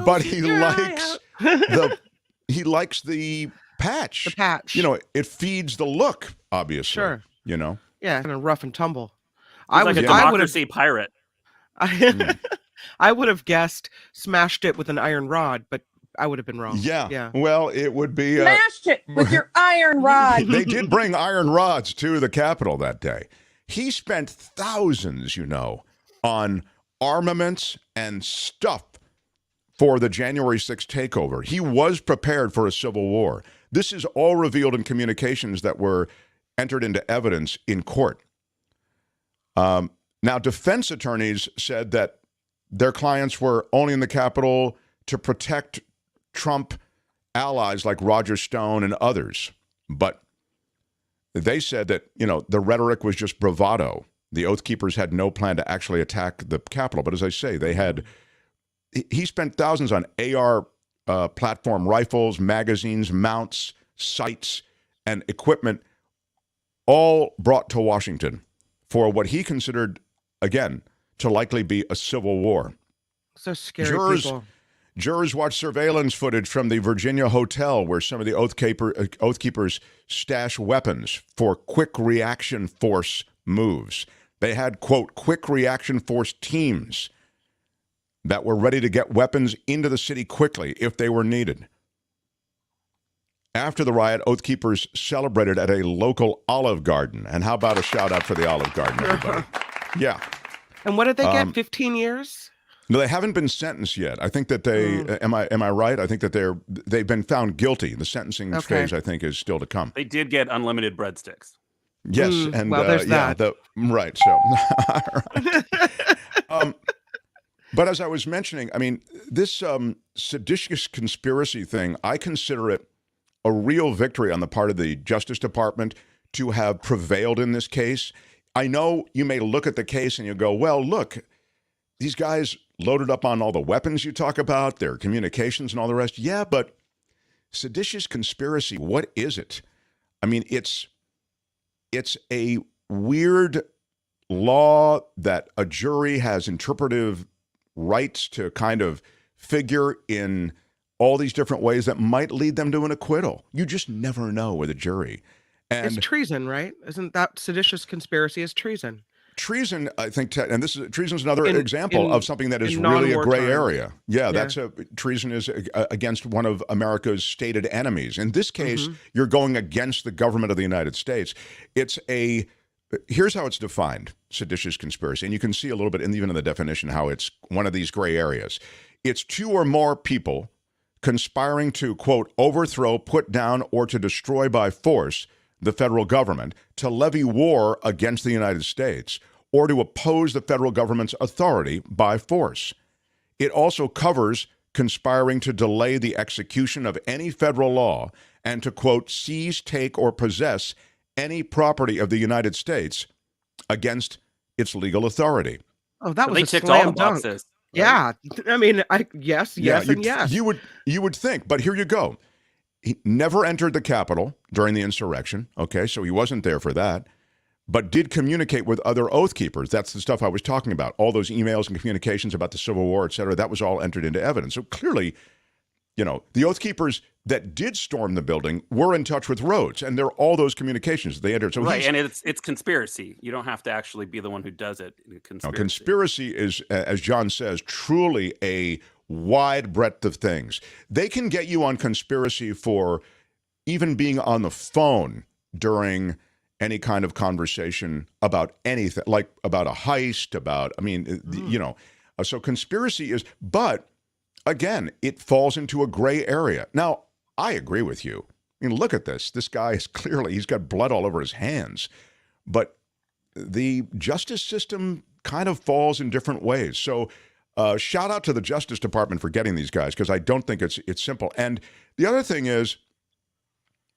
likes the patch. The patch. You know, it feeds the look, obviously. Sure. You know? Yeah, kind of rough and tumble. He's like a democracy pirate. I would have guessed smashed it with an iron rod, but I would have been wrong. Yeah. Well, it would be... Smashed it with your iron rod. They did bring iron rods to the Capitol that day. He spent thousands, on armaments and stuff for the January 6th takeover. He was prepared for a civil war. This is all revealed in communications that were entered into evidence in court. Now, defense attorneys said that their clients were only in the Capitol to protect Trump allies like Roger Stone and others. But they said that, the rhetoric was just bravado. The Oath Keepers had no plan to actually attack the Capitol. But as I say, he spent thousands on AR platform rifles, magazines, mounts, sights, and equipment, all brought to Washington for what he considered, again, to likely be a civil war. So scary people. Jurors watched surveillance footage from the Virginia hotel where some of the Oath Keepers stash weapons for quick reaction force moves. They had, quote, quick reaction force teams that were ready to get weapons into the city quickly if they were needed. After the riot, Oath Keepers celebrated at a local Olive Garden. And how about a shout out for the Olive Garden, everybody? Yeah. And what did they get? 15 years? No, they haven't been sentenced yet. I think that they am I right? I think that they've been found guilty. The sentencing phase, I think, is still to come. They did get unlimited breadsticks. Yes, and well, there's that. Right. So, but as I was mentioning, I mean, this seditious conspiracy thing, I consider it a real victory on the part of the Justice Department to have prevailed in this case. I know you may look at the case and you go, well, look, these guys loaded up on all the weapons you talk about, their communications and all the rest. Yeah, but seditious conspiracy, what is it? I mean, it's a weird law that a jury has interpretive rights to kind of figure in all these different ways that might lead them to an acquittal. You just never know with a jury. And it's treason, right? Isn't that seditious conspiracy is treason? Treason, I think, and treason's another example of something that is really a gray area. Yeah, that's treason is against one of America's stated enemies. In this case, you're going against the government of the United States. Here's how it's defined, seditious conspiracy, and you can see a little bit even in the definition how it's one of these gray areas. It's two or more people conspiring to, quote, overthrow, put down, or to destroy by force the federal government, to levy war against the United States, or to oppose the federal government's authority by force. It also covers conspiring to delay the execution of any federal law and to, quote, seize, take, or possess any property of the United States against its legal authority. Oh, that was they a ticked slam all the dunk. boxes. Yeah, I mean, yes, and yes. You would think, but here you go. He never entered the Capitol during the insurrection. Okay, so he wasn't there for that, but did communicate with other Oath Keepers. That's the stuff I was talking about. All those emails and communications about the Civil War, et cetera, that was all entered into evidence. So clearly, the Oath Keepers that did storm the building were in touch with Rhodes, and there are all those communications they entered. So right, and it's conspiracy. You don't have to actually be the one who does it. Conspiracy is, as John says, truly a wide breadth of things. They can get you on conspiracy for even being on the phone during any kind of conversation about anything, like about a heist, so conspiracy is, but again, it falls into a gray area. Now, I agree with you. I mean, look at this. This guy is he's got blood all over his hands, but the justice system kind of falls in different ways. So, shout out to the Justice Department for getting these guys, because I don't think it's simple. And the other thing is,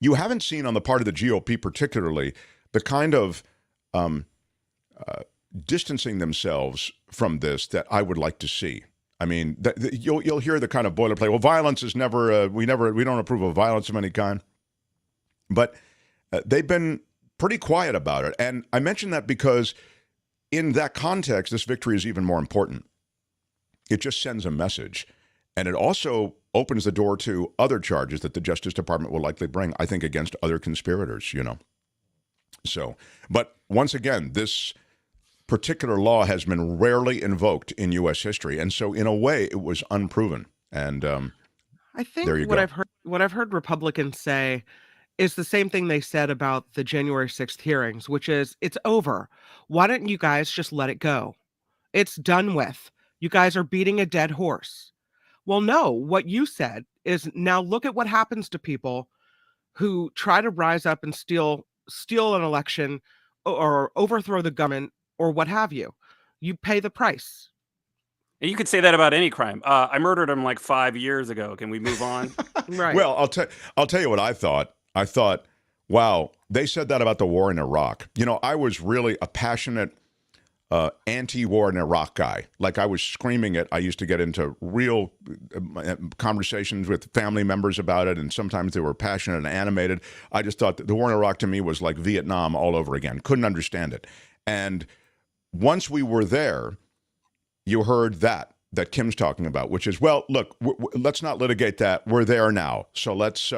you haven't seen on the part of the GOP particularly the kind of distancing themselves from this that I would like to see. I mean, you'll hear the kind of boilerplate. Well, violence is never. We don't approve of violence of any kind. But they've been pretty quiet about it, and I mention that because in that context, this victory is even more important. It just sends a message, and it also opens the door to other charges that the Justice Department will likely bring, I think, against other conspirators, So, but once again, this particular law has been rarely invoked in U.S. history, and so in a way, it was unproven. And I think there you what go. I've heard Republicans say is the same thing they said about the January 6th hearings, which is it's over. Why don't you guys just let it go? It's done with. You guys are beating a dead horse. Well, no, what you said is now look at what happens to people who try to rise up and steal an election or overthrow the government or what have you. You pay the price. And you could say that about any crime. I murdered him like 5 years ago. Can we move on? Right. Well, I'll tell you what I thought. I thought, wow, they said that about the war in Iraq. I was really a passionate anti-war in Iraq guy. Like, I was screaming it. I used to get into real conversations with family members about it, and sometimes they were passionate and animated. I just thought that the war in Iraq to me was like Vietnam all over again. Couldn't understand it. And once we were there, you heard that Kim's talking about, which is, well, look, let's not litigate that. We're there now. So let's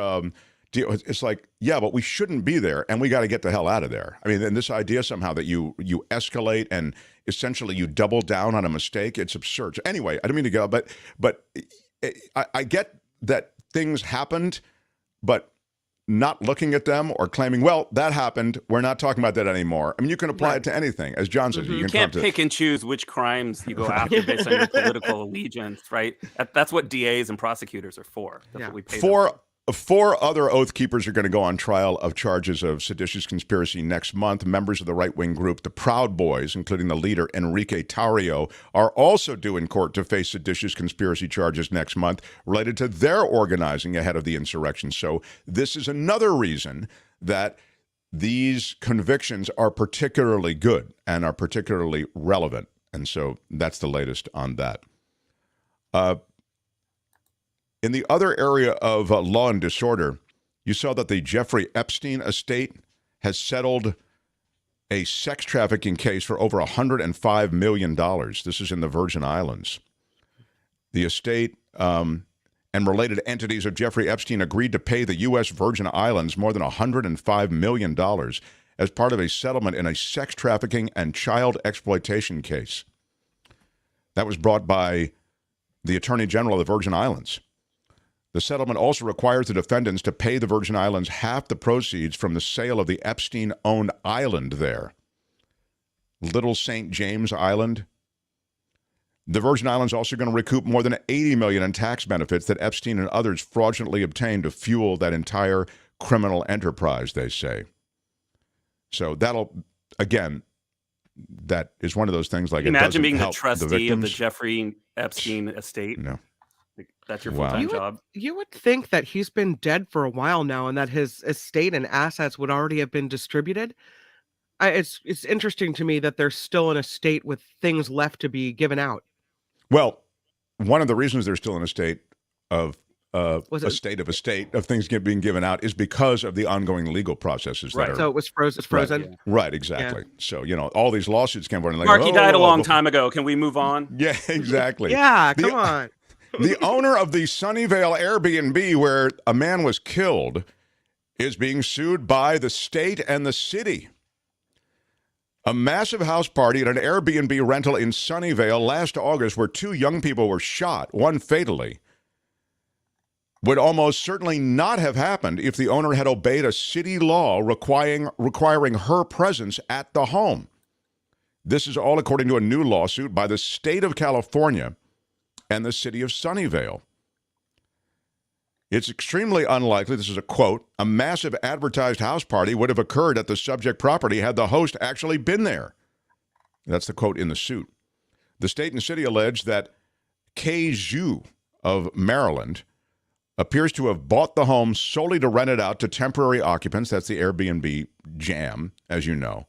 It's like, yeah, but we shouldn't be there, and we got to get the hell out of there. I mean, and this idea somehow that you escalate and essentially you double down on a mistake, it's absurd. So anyway, I don't mean to go, but I get that things happened, but not looking at them or claiming, well, that happened, we're not talking about that anymore. I mean, you can apply it to anything. As John says, you can't pick and choose which crimes you go after based on your political allegiance, right? That's what DAs and prosecutors are for. That's what we pay them for. Four other Oath Keepers are going to go on trial of charges of seditious conspiracy next month. Members of the right-wing group, the Proud Boys, including the leader, Enrique Tarrio, are also due in court to face seditious conspiracy charges next month related to their organizing ahead of the insurrection. So this is another reason that these convictions are particularly good and are particularly relevant. And so that's the latest on that. In the other area of law and disorder, you saw that the Jeffrey Epstein estate has settled a sex trafficking case for over $105 million. This is in the Virgin Islands. The estate and related entities of Jeffrey Epstein agreed to pay the U.S. Virgin Islands more than $105 million as part of a settlement in a sex trafficking and child exploitation case. That was brought by the Attorney General of the Virgin Islands. The settlement also requires the defendants to pay the Virgin Islands half the proceeds from the sale of the Epstein-owned island there. Little St. James Island. The Virgin Islands are also going to recoup more than $80 million in tax benefits that Epstein and others fraudulently obtained to fuel that entire criminal enterprise, they say. So that'll, again, that is one of those things like imagine being the trustee of the Jeffrey Epstein estate. No. That's your full-time job. You would think that he's been dead for a while now and that his estate and assets would already have been distributed. It's interesting to me that there's still an estate with things left to be given out. Well, one of the reasons there's still an estate of things being given out is because of the ongoing legal processes. Right. So it was frozen. It's frozen. Right, right, exactly. Yeah. So, all these lawsuits came forward. Mark, he died a long time ago. Can we move on? Yeah, exactly. Yeah, come on. The owner of the Sunnyvale Airbnb where a man was killed is being sued by the state and the city. A massive house party at an Airbnb rental in Sunnyvale last August where two young people were shot, one fatally, would almost certainly not have happened if the owner had obeyed a city law requiring her presence at the home. This is all according to a new lawsuit by the state of California and the city of Sunnyvale. It's extremely unlikely, this is a quote, a massive advertised house party would have occurred at the subject property had the host actually been there. That's the quote in the suit. The state and city allege that Kay Zhu of Maryland appears to have bought the home solely to rent it out to temporary occupants. That's the Airbnb jam, as you know.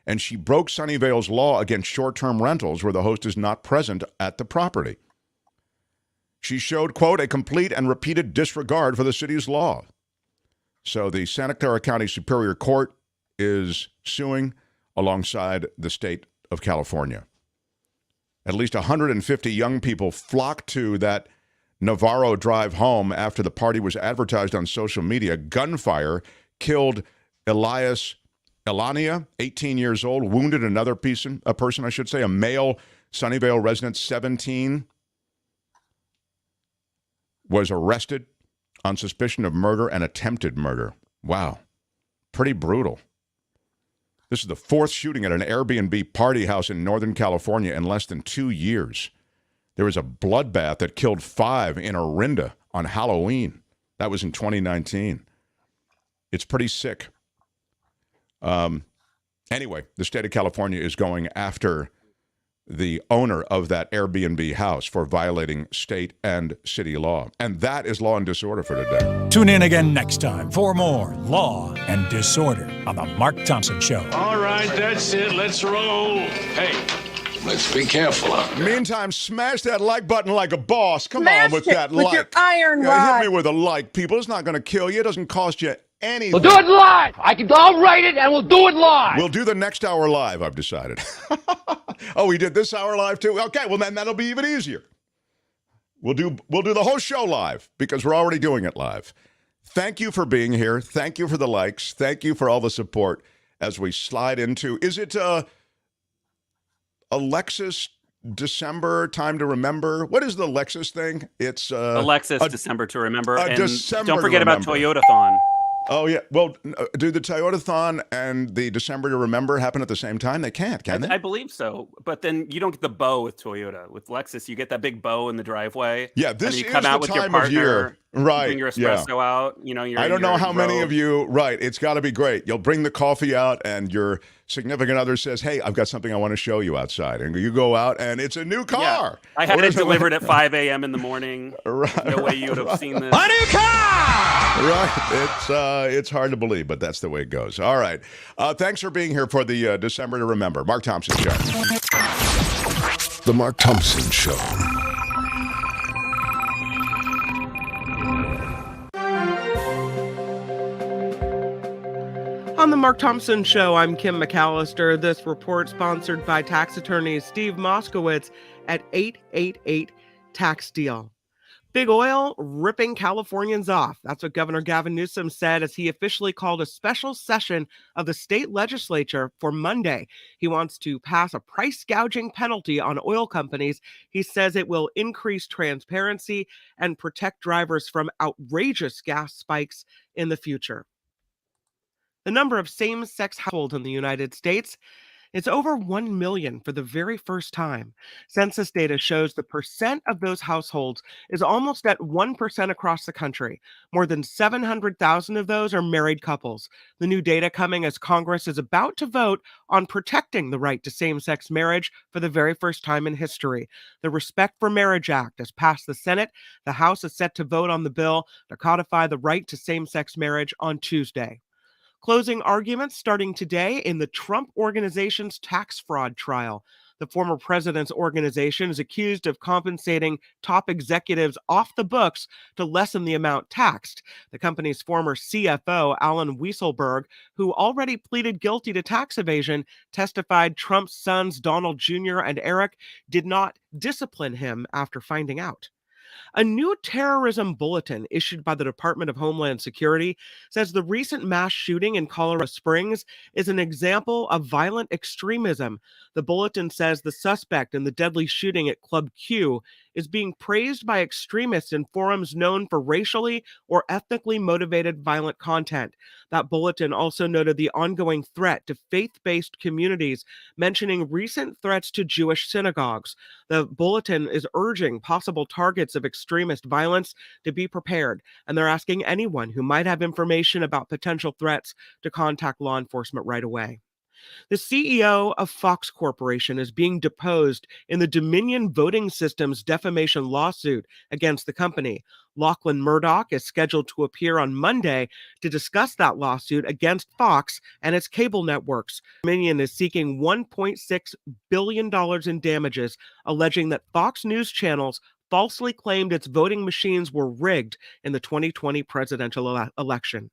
And she broke Sunnyvale's law against short-term rentals where the host is not present at the property. She showed, quote, a complete and repeated disregard for the city's law. So the Santa Clara County Superior Court is suing alongside the state of California. At least 150 young people flocked to that Navarro Drive home after the party was advertised on social media. Gunfire killed Elania, 18 years old, wounded another person, a male Sunnyvale resident, 17, was arrested on suspicion of murder and attempted murder. Wow. Pretty brutal. This is the fourth shooting at an Airbnb party house in Northern California in less than 2 years. There was a bloodbath that killed 5 in Orinda on Halloween. That was in 2019. It's pretty sick. Anyway, the state of California is going after the owner of that Airbnb house for violating state and city law. And that is Law and Disorder for today. Tune in again next time for more Law and Disorder on The Mark Thompson Show. All right, that's it. Let's roll. Hey, let's be careful out there. Meantime, smash that like button like a boss. Come Smash on with it that with like. your iron rod. Hit me with a like, people. It's not going to kill you. It doesn't cost you anything. We'll do it live. I'll write it and we'll do it live. We'll do the next hour live, I've decided. Oh, we did this hour live too? Okay, well then that'll be even easier. We'll do the whole show live because we're already doing it live. thank you for being here. Thank you for the likes. Thank you for all the support as we slide into, is it Alexis December time to remember? What is the Lexus thing? It's Alexis December to remember. And December don't forget about remember. Toyotathon. Oh, yeah. Well, do the Toyotathon and the December to Remember happen at the same time? They can't, can they? I believe so. But then you don't get the bow with Toyota. With Lexus, you get that big bow in the driveway. Yeah, this and you is come out the with your time partner, of year. Right. Bring your espresso out. You know, I don't know how many of you, right. It's got to be great. You'll bring the coffee out and your significant other says, hey, I've got something I want to show you outside. And you go out and it's a new car. Yeah. I had it delivered at 5 a.m. in the morning. Right, no way you would have seen this. A new car! Right. It's hard to believe, but that's the way it goes. All right. Thanks for being here for the December to Remember. Mark Thompson Show. The Mark Thompson Show. On the Mark Thompson Show, I'm Kim McAllister. This report sponsored by tax attorney Steve Moskowitz at 888 Tax Deal. Big oil ripping Californians off. That's what Governor Gavin Newsom said as he officially called a special session of the state legislature for Monday. He wants to pass a price gouging penalty on oil companies. He says it will increase transparency and protect drivers from outrageous gas spikes in the future. The number of same-sex households in the United States is over 1 million for the very first time. Census data shows the percent of those households is almost at 1% across the country. More than 700,000 of those are married couples. The new data coming as Congress is about to vote on protecting the right to same-sex marriage for the very first time in history. The Respect for Marriage Act has passed the Senate. The House is set to vote on the bill to codify the right to same-sex marriage on Tuesday. Closing arguments starting today in the Trump Organization's tax fraud trial. The former president's organization is accused of compensating top executives off the books to lessen the amount taxed. The company's former CFO, Alan Weisselberg, who already pleaded guilty to tax evasion, testified Trump's sons, Donald Jr. and Eric, did not discipline him after finding out. A new terrorism bulletin issued by the Department of Homeland Security says the recent mass shooting in Colorado Springs is an example of violent extremism. The bulletin says the suspect in the deadly shooting at Club Q is being praised by extremists in forums known for racially or ethnically motivated violent content. That bulletin also noted the ongoing threat to faith-based communities, mentioning recent threats to Jewish synagogues. The bulletin is urging possible targets of extremist violence to be prepared, and they're asking anyone who might have information about potential threats to contact law enforcement right away. The CEO of Fox Corporation is being deposed in the Dominion Voting Systems defamation lawsuit against the company. Lachlan Murdoch is scheduled to appear on Monday to discuss that lawsuit against Fox and its cable networks. Dominion is seeking $1.6 billion in damages, alleging that Fox News channels falsely claimed its voting machines were rigged in the 2020 presidential election.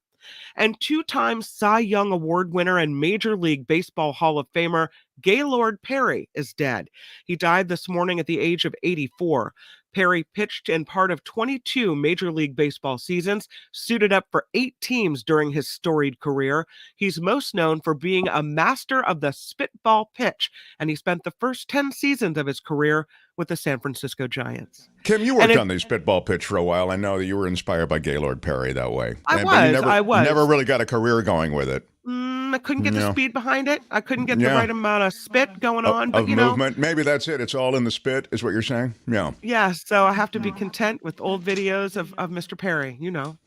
And two-time Cy Young Award winner and Major League Baseball Hall of Famer Gaylord Perry is dead. He died this morning at the age of 84. Perry pitched in part of 22 Major League Baseball seasons, suited up for 8 teams during his storied career. He's most known for being a master of the spitball pitch, and he spent the first 10 seasons of his career with the San Francisco Giants. Kim, you worked on the spitball pitch for a while. I know that you were inspired by Gaylord Perry that way. I was. Never really got a career going with it. I couldn't get the speed behind it. I couldn't get the right amount of spit going on. But, movement. Maybe that's it. It's all in the spit, is what you're saying? Yeah. Yeah, so I have to be content with old videos of Mr. Perry,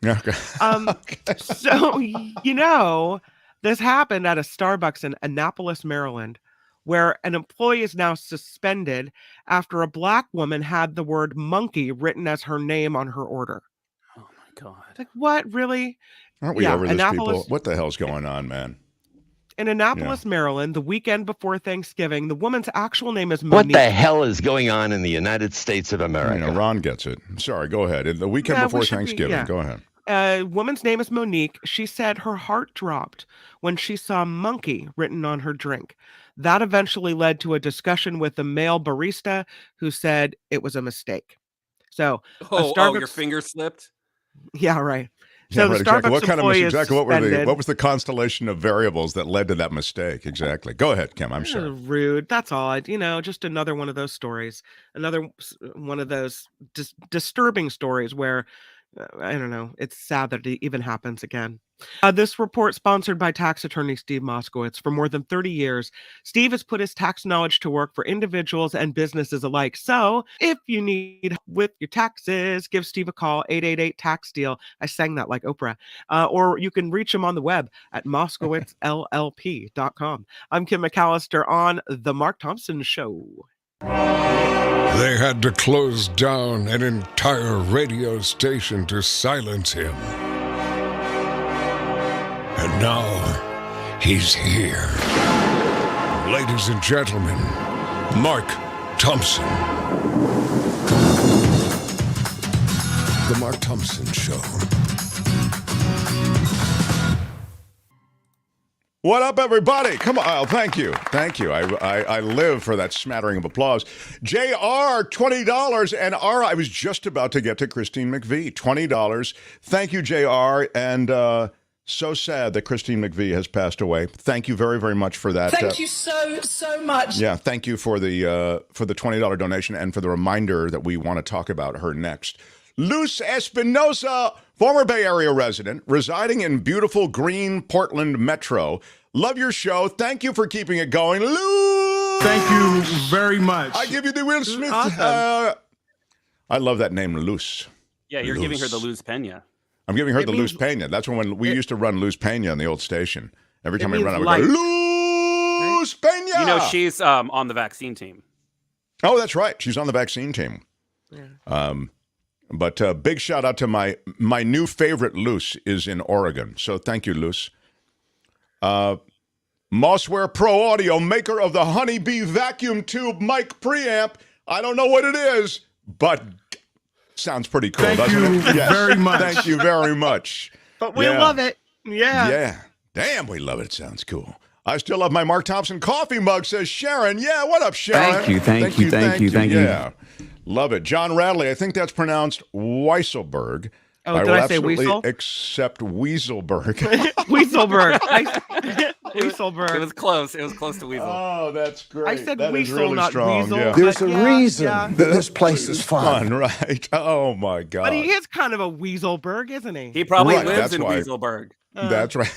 Okay. So, this happened at a Starbucks in Annapolis, Maryland, where an employee is now suspended after a black woman had the word monkey written as her name on her order. Oh, my God. Like, what? Really? Aren't we over this, people? What the hell's going on, man? In Annapolis, Maryland, the weekend before Thanksgiving, the woman's actual name is Monique. What the hell is going on in the United States of America? Ron gets it. Sorry, go ahead. The weekend before Thanksgiving, go ahead. Woman's name is Monique. She said her heart dropped when she saw monkey written on her drink. That eventually led to a discussion with a male barista who said it was a mistake. So, your finger slipped? Yeah, right. So the exactly. Starbucks What kind of employee exactly is what was the constellation of variables that led to that mistake? Exactly. Go ahead, Kim. I'm sorry. Rude. That's all. Just another one of those stories. Another one of those disturbing stories where I don't know. It's sad that it even happens again. This report sponsored by tax attorney Steve Moskowitz. For more than 30 years, Steve has put his tax knowledge to work for individuals and businesses alike. So if you need with your taxes, give Steve a call, 888-TAX-DEAL. I sang that like Oprah. Or you can reach him on the web at moskowitzllp.com. I'm Kim McAllister on The Mark Thompson Show. They had to close down an entire radio station to silence him. And now, he's here. Ladies and gentlemen, Mark Thompson. The Mark Thompson Show. What up, everybody? Come on. Oh, thank you. Thank you. I live for that smattering of applause. JR, $20. And I was just about to get to Christine McVie, $20. Thank you, JR. And so sad that Christine McVie has passed away. Thank you very, very much for that. Thank you so much. Yeah, thank you for the $20 donation and for the reminder that we want to talk about her next. Luz Espinosa, former Bay Area resident, residing in beautiful green Portland Metro. Love your show. Thank you for keeping it going. Luz! Thank you very much. I give you the Will Smith. Awesome. I love that name, Luz. Yeah, you're giving her the Luz Pena. I'm giving her the Luz Pena. That's when we used to run Luz Pena on the old station. Every time we run, I would go, Luz Pena! You know, she's on the vaccine team. Oh, that's right. She's on the vaccine team. Yeah. But big shout out to my new favorite Luz is in Oregon. So thank you, Luz. Mossware Pro Audio, maker of the Honeybee vacuum tube mic preamp. I don't know what it is, but sounds pretty cool, doesn't it? Yes. Very much. Thank you very much. But we love it. Yeah. Yeah. Damn, we love it. Sounds cool. I still love my Mark Thompson coffee mug, says Sharon. Yeah, what up, Sharon? Thank you. Yeah. Love it. John Radley, I think that's pronounced Weisselberg. Oh, I did will I say absolutely Weasel? accept Weaselberg. Weaselberg. Weaselberg. It was close. It was close to Weasel. Oh, that's great. I said that Weasel, really not strong. Weasel. Yeah. There's a reason that this place is fun. Right? Oh, my God. But he is kind of a Weaselberg, isn't he? He probably lives that's in why. Weaselberg. That's right.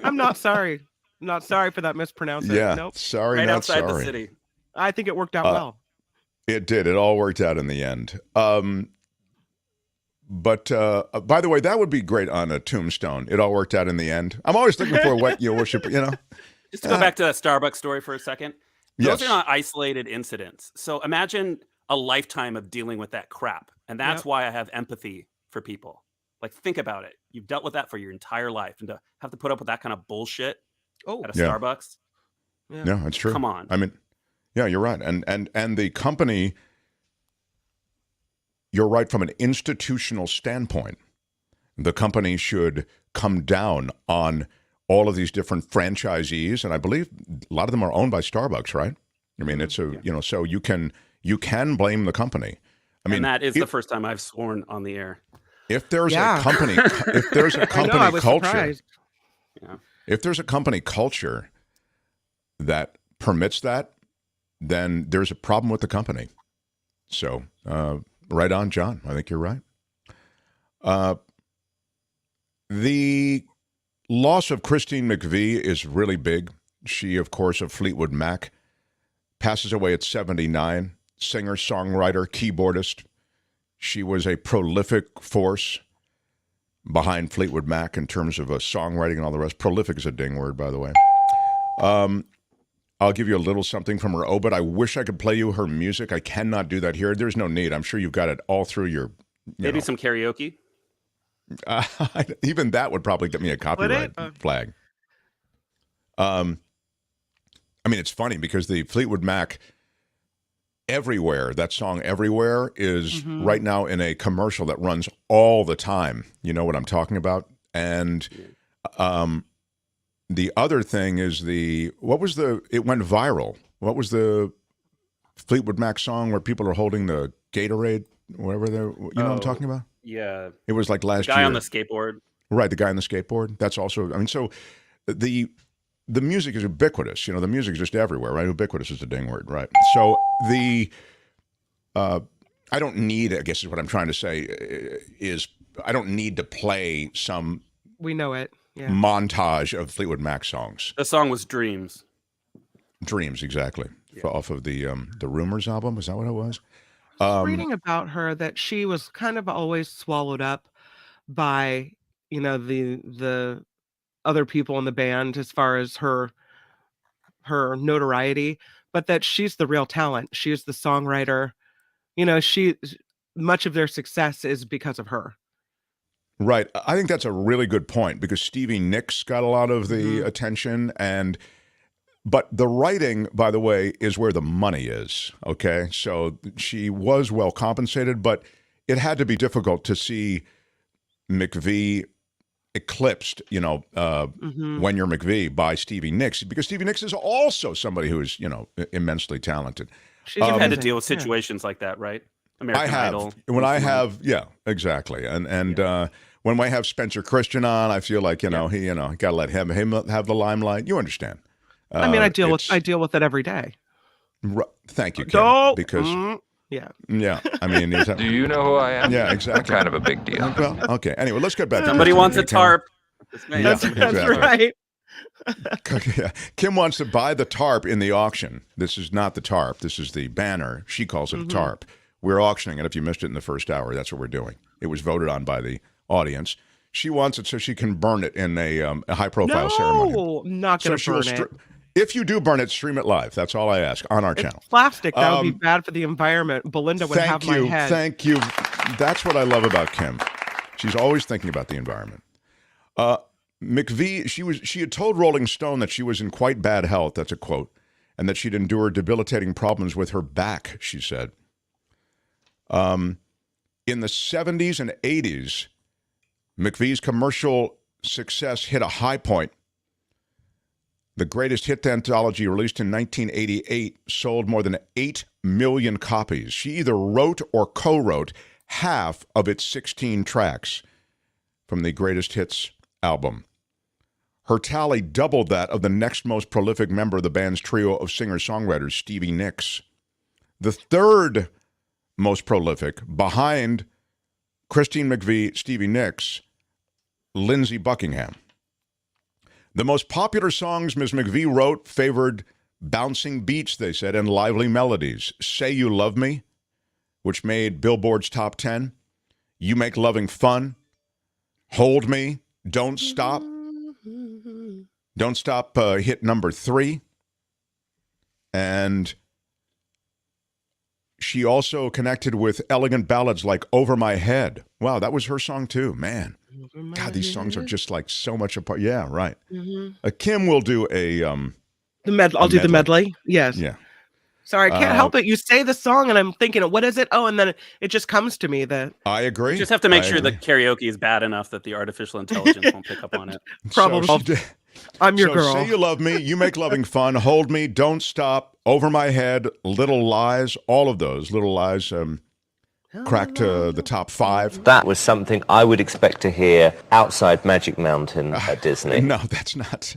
I'm not sorry. I'm not sorry for that mispronunciation. Yeah. Nope. Sorry, Right not outside sorry. the city. I think it worked out well. It did. It all worked out in the end. But by the way, that would be great on a tombstone. It all worked out in the end. I'm always looking for what you worship, Just to go back to that Starbucks story for a second. Those Yes. are not isolated incidents. So imagine a lifetime of dealing with that crap. And that's why I have empathy for people. Like, think about it. You've dealt with that for your entire life. And to have to put up with that kind of bullshit at a Starbucks. Yeah. No, it's true. Come on. I mean, yeah, you're right. And the company, you're right from an institutional standpoint. The company should come down on all of these different franchisees, and I believe a lot of them are owned by Starbucks, right? I mean, it's so you can blame the company. I mean, and that is the first time I've sworn on the air. If there's a company, if there's a company I was culture, surprised. if there's a company culture that permits that, then there's a problem with the company. So, right on, John. I think you're right. The loss of Christine McVie is really big. She, of course, of Fleetwood Mac, passes away at 79. Singer, songwriter, keyboardist. She was a prolific force behind Fleetwood Mac in terms of songwriting and all the rest. Prolific is a ding word, by the way. I'll give you a little something from her obit. I wish I could play you her music. I cannot do that here. There's no need. I'm sure you've got it all through your... Maybe some karaoke? Even that would probably get me a copyright flag. I mean, it's funny because the Fleetwood Mac Everywhere, that song Everywhere is right now in a commercial that runs all the time. You know what I'm talking about? And the other thing is it went viral. What was the Fleetwood Mac song where people are holding the Gatorade, whatever you know what I'm talking about? Yeah. It was like last The guy year. on the skateboard. Right, the guy on the skateboard. That's also, I mean, so the music is ubiquitous. You know, the music is just everywhere, right? Ubiquitous is the dang word, right? So I don't need, I guess is what I'm trying to say, is I don't need to play some We know it. Yeah. montage of Fleetwood Mac songs. The song was Dreams. Dreams, exactly. Yeah. Off of the Rumors album. Is that what it was? Reading about her that she was kind of always swallowed up by, you know, the other people in the band as far as her notoriety, but that she's the real talent. She is the songwriter. You know, much of their success is because of her. Right. I think that's a really good point because Stevie Nicks got a lot of the attention but the writing, by the way, is where the money is. Okay. So she was well compensated, but it had to be difficult to see McVie eclipsed, you know, When You're McVie by Stevie Nicks, because Stevie Nicks is also somebody who is, you know, immensely talented. You've had to deal with situations like that, right? American I have. Idol. When I have, yeah, exactly. And when I have Spencer Christian on, I feel like, he got to let him have the limelight. You understand? I mean, I deal with it every day. Thank you, Kim, because yeah. I mean, do you know who I am? Yeah, exactly. Kind of a big deal. Well, okay. Anyway, let's get back. Somebody wants a tarp. That's right. Kim wants to buy the tarp in the auction. This is not the tarp. This is the banner. She calls it a tarp. We're auctioning it. If you missed it in the first hour, that's what we're doing. It was voted on by the audience. She wants it so she can burn it in a high-profile ceremony. No, not going to burn it. If you do burn it, stream it live. That's all I ask on our channel. Plastic. That would be bad for the environment. Belinda would have my head. Thank you. That's what I love about Kim. She's always thinking about the environment. McVie, she had told Rolling Stone that she was in quite bad health. That's a quote. And that she'd endured debilitating problems with her back, she said. In the 70s and 80s, McVie's commercial success hit a high point. The Greatest Hit anthology, released in 1988, sold more than 8 million copies. She either wrote or co-wrote half of its 16 tracks from the Greatest Hits album. Her tally doubled that of the next most prolific member of the band's trio of singer-songwriters, Stevie Nicks. The third most prolific, behind Christine McVie, Stevie Nicks, Lindsey Buckingham. The most popular songs Ms. McVie wrote favored bouncing beats, they said, and lively melodies. Say You Love Me, which made Billboard's top 10. You Make Loving Fun. Hold Me. Don't Stop. Don't Stop hit number 3. And she also connected with elegant ballads like Over My Head. Wow, that was her song too, man. God, these songs are just like so much apart. Yeah, right. Kim will do I'll do the medley. Yes. Yeah. Sorry, I can't help it. You say the song and I'm thinking, what is it? Oh, and then it just comes to me that I agree. You just have to make sure the karaoke is bad enough that the artificial intelligence won't pick up on it. Probably. I'm your girl. Say You Love Me, You Make Loving Fun, Hold Me, Don't Stop, Over My Head, Little Lies, all of those. Little Lies cracked the top 5. That was something I would expect to hear outside Magic Mountain at Disney. No, that's not.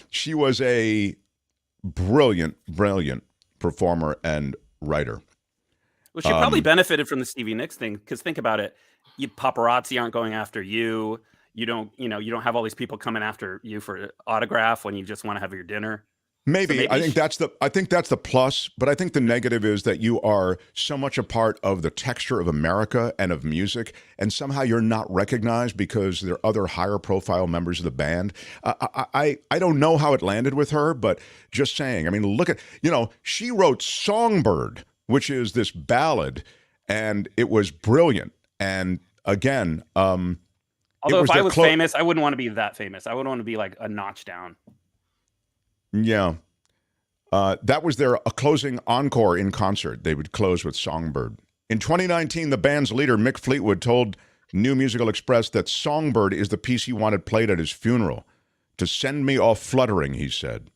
She was a brilliant performer and writer. Well, she probably benefited from the Stevie Nicks thing, because think about it. Paparazzi aren't going after you. You don't have all these people coming after you for an autograph when you just want to have your dinner. Maybe. So I think that's the plus, but I think the negative is that you are so much a part of the texture of America and of music, and somehow you're not recognized because there are other higher profile members of the band. I don't know how it landed with her, but just saying. I mean, look at, she wrote Songbird, which is this ballad, and it was brilliant. And again, although if I was famous, I wouldn't want to be that famous. I would want to be like a notch down. Yeah. That was their closing encore in concert. They would close with Songbird. In 2019, the band's leader, Mick Fleetwood, told New Musical Express that Songbird is the piece he wanted played at his funeral. To send me off fluttering, he said.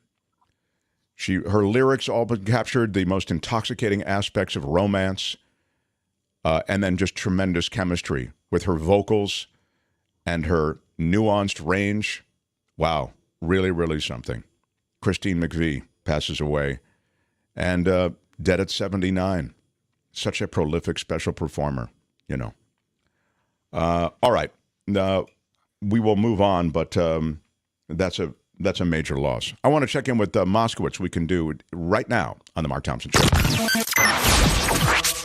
Her lyrics all but captured the most intoxicating aspects of romance. and then just tremendous chemistry with her vocals and her nuanced range. Wow, really, really something. Christine McVie passes away, and dead at 79. Such a prolific special performer, you know. All right, we will move on, but that's a major loss. I want to check in with Moskowitz. We can do it right now on the Mark Thompson Show.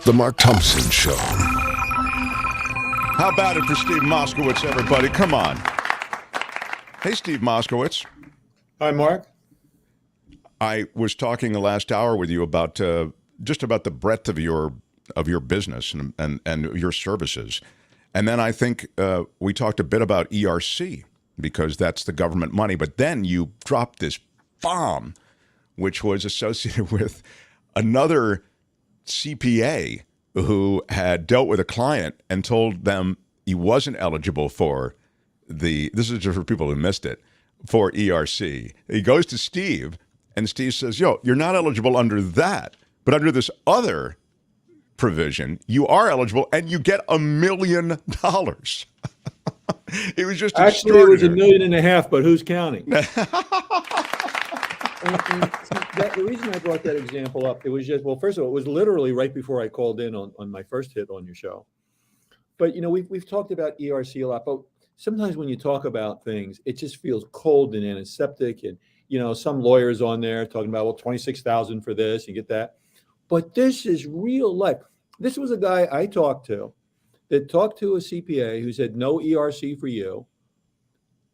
The Mark Thompson Show. How about it for Steve Moskowitz, everybody? Come on. Hey, Steve Moskowitz. Hi, Mark. I was talking the last hour with you about just about the breadth of your business and your services. And then I think we talked a bit about ERC because that's the government money. But then you dropped this bomb, which was associated with another CPA who had dealt with a client and told them he wasn't eligible for this is just for people who missed it, for ERC. He goes to Steve, and Steve says, yo, you're not eligible under that, but under this other provision, you are eligible, and you get $1 million. It was just actually it was $1.5 million, but who's counting? The reason I brought that example up, it was just, well, first of all, it was literally right before I called in on my first hit on your show. But, we've talked about ERC a lot, but sometimes when you talk about things, it just feels cold and antiseptic. And, some lawyers on there talking about, well, $26,000 for this, you get that. But this is real life. This was a guy I talked to that talked to a CPA who said, no ERC for you.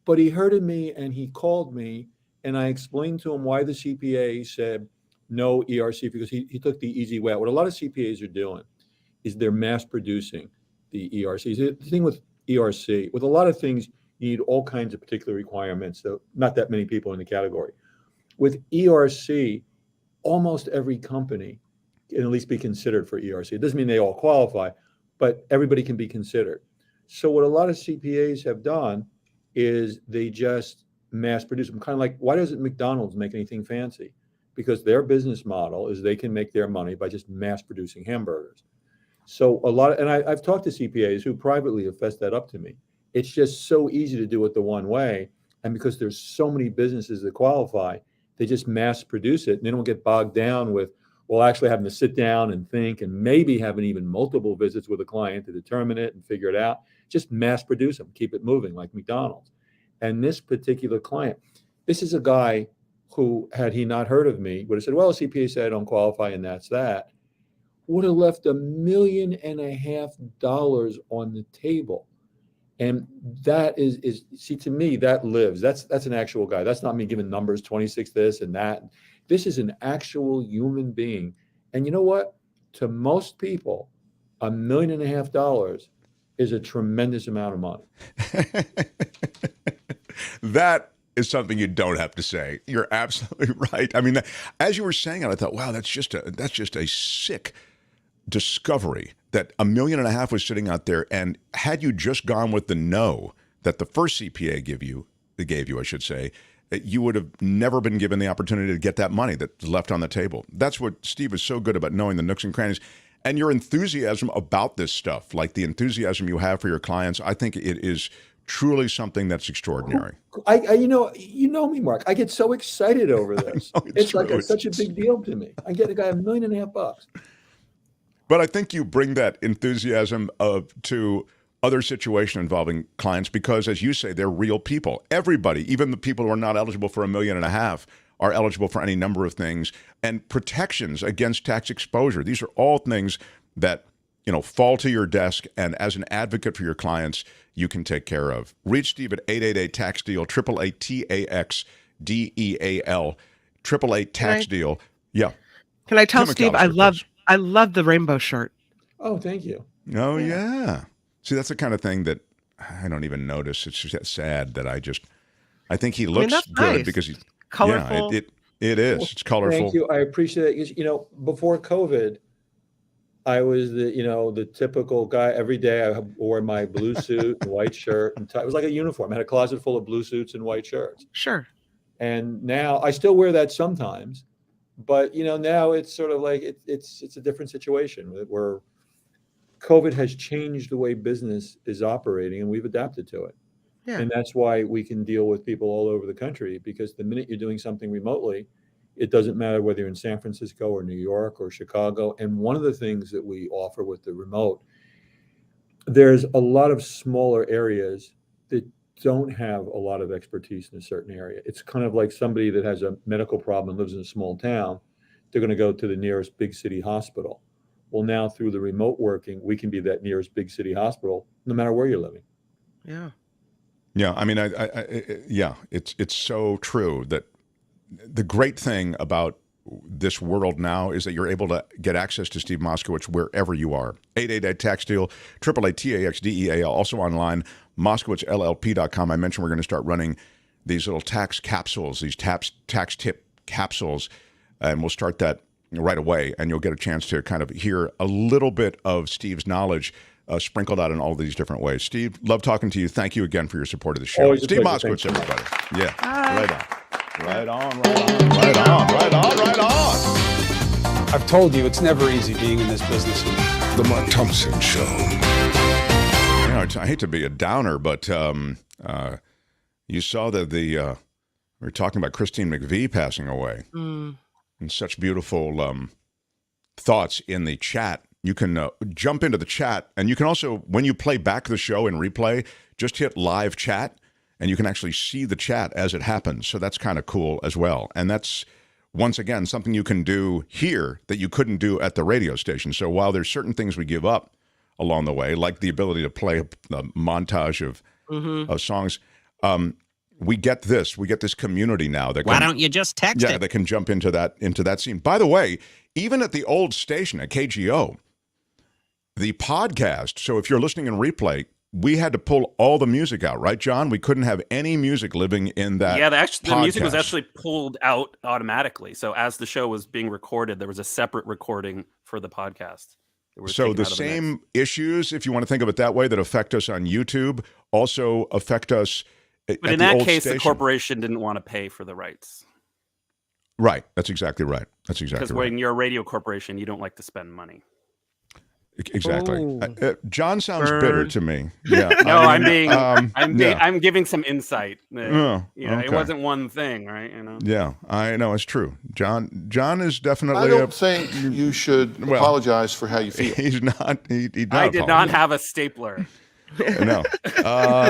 But he heard of me and he called me. And I explained to him why the CPA said no ERC, because he took the easy way out. What a lot of CPAs are doing is they're mass producing the ERCs. The thing with ERC, with a lot of things, you need all kinds of particular requirements. So not that many people in the category. With ERC, almost every company can at least be considered for ERC. It doesn't mean they all qualify, but everybody can be considered. So what a lot of CPAs have done is they just mass produce them. Kind of like, why doesn't McDonald's make anything fancy? Because their business model is they can make their money by just mass producing hamburgers. So I've talked to CPAs who privately have fessed that up to me. It's just so easy to do it the one way. And because there's so many businesses that qualify, they just mass produce it and they don't get bogged down with, well, actually having to sit down and think and maybe having even multiple visits with a client to determine it and figure it out. Just mass produce them, keep it moving like McDonald's. And this particular client, this is a guy who, had he not heard of me, would have said, well, CPA said I don't qualify and that's that. Would have left $1.5 million on the table. And that is see, to me, that lives. That's an actual guy. That's not me giving numbers, 26 this and that. This is an actual human being. And you know what? To most people, $1.5 million is a tremendous amount of money. That is something you don't have to say. You're absolutely right. I mean, as you were saying it, I thought, wow, that's just a sick discovery that $1.5 million was sitting out there. And had you just gone with the no that the first CPA gave you, I should say, you would have never been given the opportunity to get that money that's left on the table. That's what Steve is so good about, knowing the nooks and crannies. And your enthusiasm about this stuff, like the enthusiasm you have for your clients, I think it is truly something that's extraordinary. You know me, Mark. I get so excited over this. It's like such a big deal to me. I get a guy $1.5 million. But I think you bring that enthusiasm to other situations involving clients because, as you say, they're real people. Everybody, even the people who are not eligible for $1.5 million, are eligible for any number of things, and protections against tax exposure. These are all things that fall to your desk, and as an advocate for your clients, you can take care of. Reach Steve at 888-TAX-DEAL, 888-TAX-DEAL, 888-TAX-DEAL. Yeah. Can I tell Steve I love the rainbow shirt. Oh, thank you. Oh, yeah. See, that's the kind of thing that I don't even notice. It's just sad that I think he looks good nice. Because he's colorful. Yeah, it is. Well, it's colorful. Thank you. I appreciate it. Because, before COVID, I was the typical guy. Every day I wore my blue suit and white shirt and tie. It was like a uniform. I had a closet full of blue suits and white shirts. Sure. And now I still wear that sometimes, but now it's sort of like it's a different situation. We're COVID has changed the way business is operating, and we've adapted to it. Yeah. And that's why we can deal with people all over the country, because the minute you're doing something remotely, it doesn't matter whether you're in San Francisco or New York or Chicago. And one of the things that we offer with the remote, there's a lot of smaller areas that don't have a lot of expertise in a certain area. It's kind of like somebody that has a medical problem and lives in a small town, they're going to go to the nearest big city hospital. Well, now through the remote working, we can be that nearest big city hospital, no matter where you're living. Yeah. Yeah, I mean, yeah, it's so true that the great thing about this world now is that you're able to get access to Steve Moskowitz wherever you are. 888-TAX-DEAL, 888-TAX-DEAL, also online, MoskowitzLLP.com. I mentioned we're going to start running these little tax capsules, these tax tip capsules, and we'll start that right away, and you'll get a chance to kind of hear a little bit of Steve's knowledge sprinkled out in all these different ways. Steve, love talking to you. Thank you again for your support of the show. Always Steve Moskowitz, everybody. Yeah, right on. Right on, right on, right on, right on, right on. I've told you, it's never easy being in this business. The Mark Thompson Show. You know, I hate to be a downer, but you saw that we were talking about Christine McVie passing away. And such beautiful thoughts in the chat. You can jump into the chat, and you can also, when you play back the show in replay, just hit live chat, and you can actually see the chat as it happens. So that's kind of cool as well. And that's, once again, something you can do here that you couldn't do at the radio station. So while there's certain things we give up along the way, like the ability to play a montage of songs, we get this community now that why don't you just text it? Yeah, that can jump into that scene. By the way, even at the old station at KGO, the podcast, so if you're listening in replay, we had to pull all the music out, right, John? We couldn't have any music living in that. Yeah, the music was actually pulled out automatically. So as the show was being recorded, there was a separate recording for the podcast. So the same issues, if you want to think of it that way, that affect us on YouTube also affect us. But in that case, the corporation didn't want to pay for the rights. Right. That's exactly right. That's exactly right. Because when you're a radio corporation, you don't like to spend money. Exactly. John sounds bitter to me. Yeah. No, I'm giving some insight. It wasn't one thing, right? You know. Yeah, I know it's true. John is definitely. I don't think you should apologize for how you feel. He's not. He I did not have a stapler. No.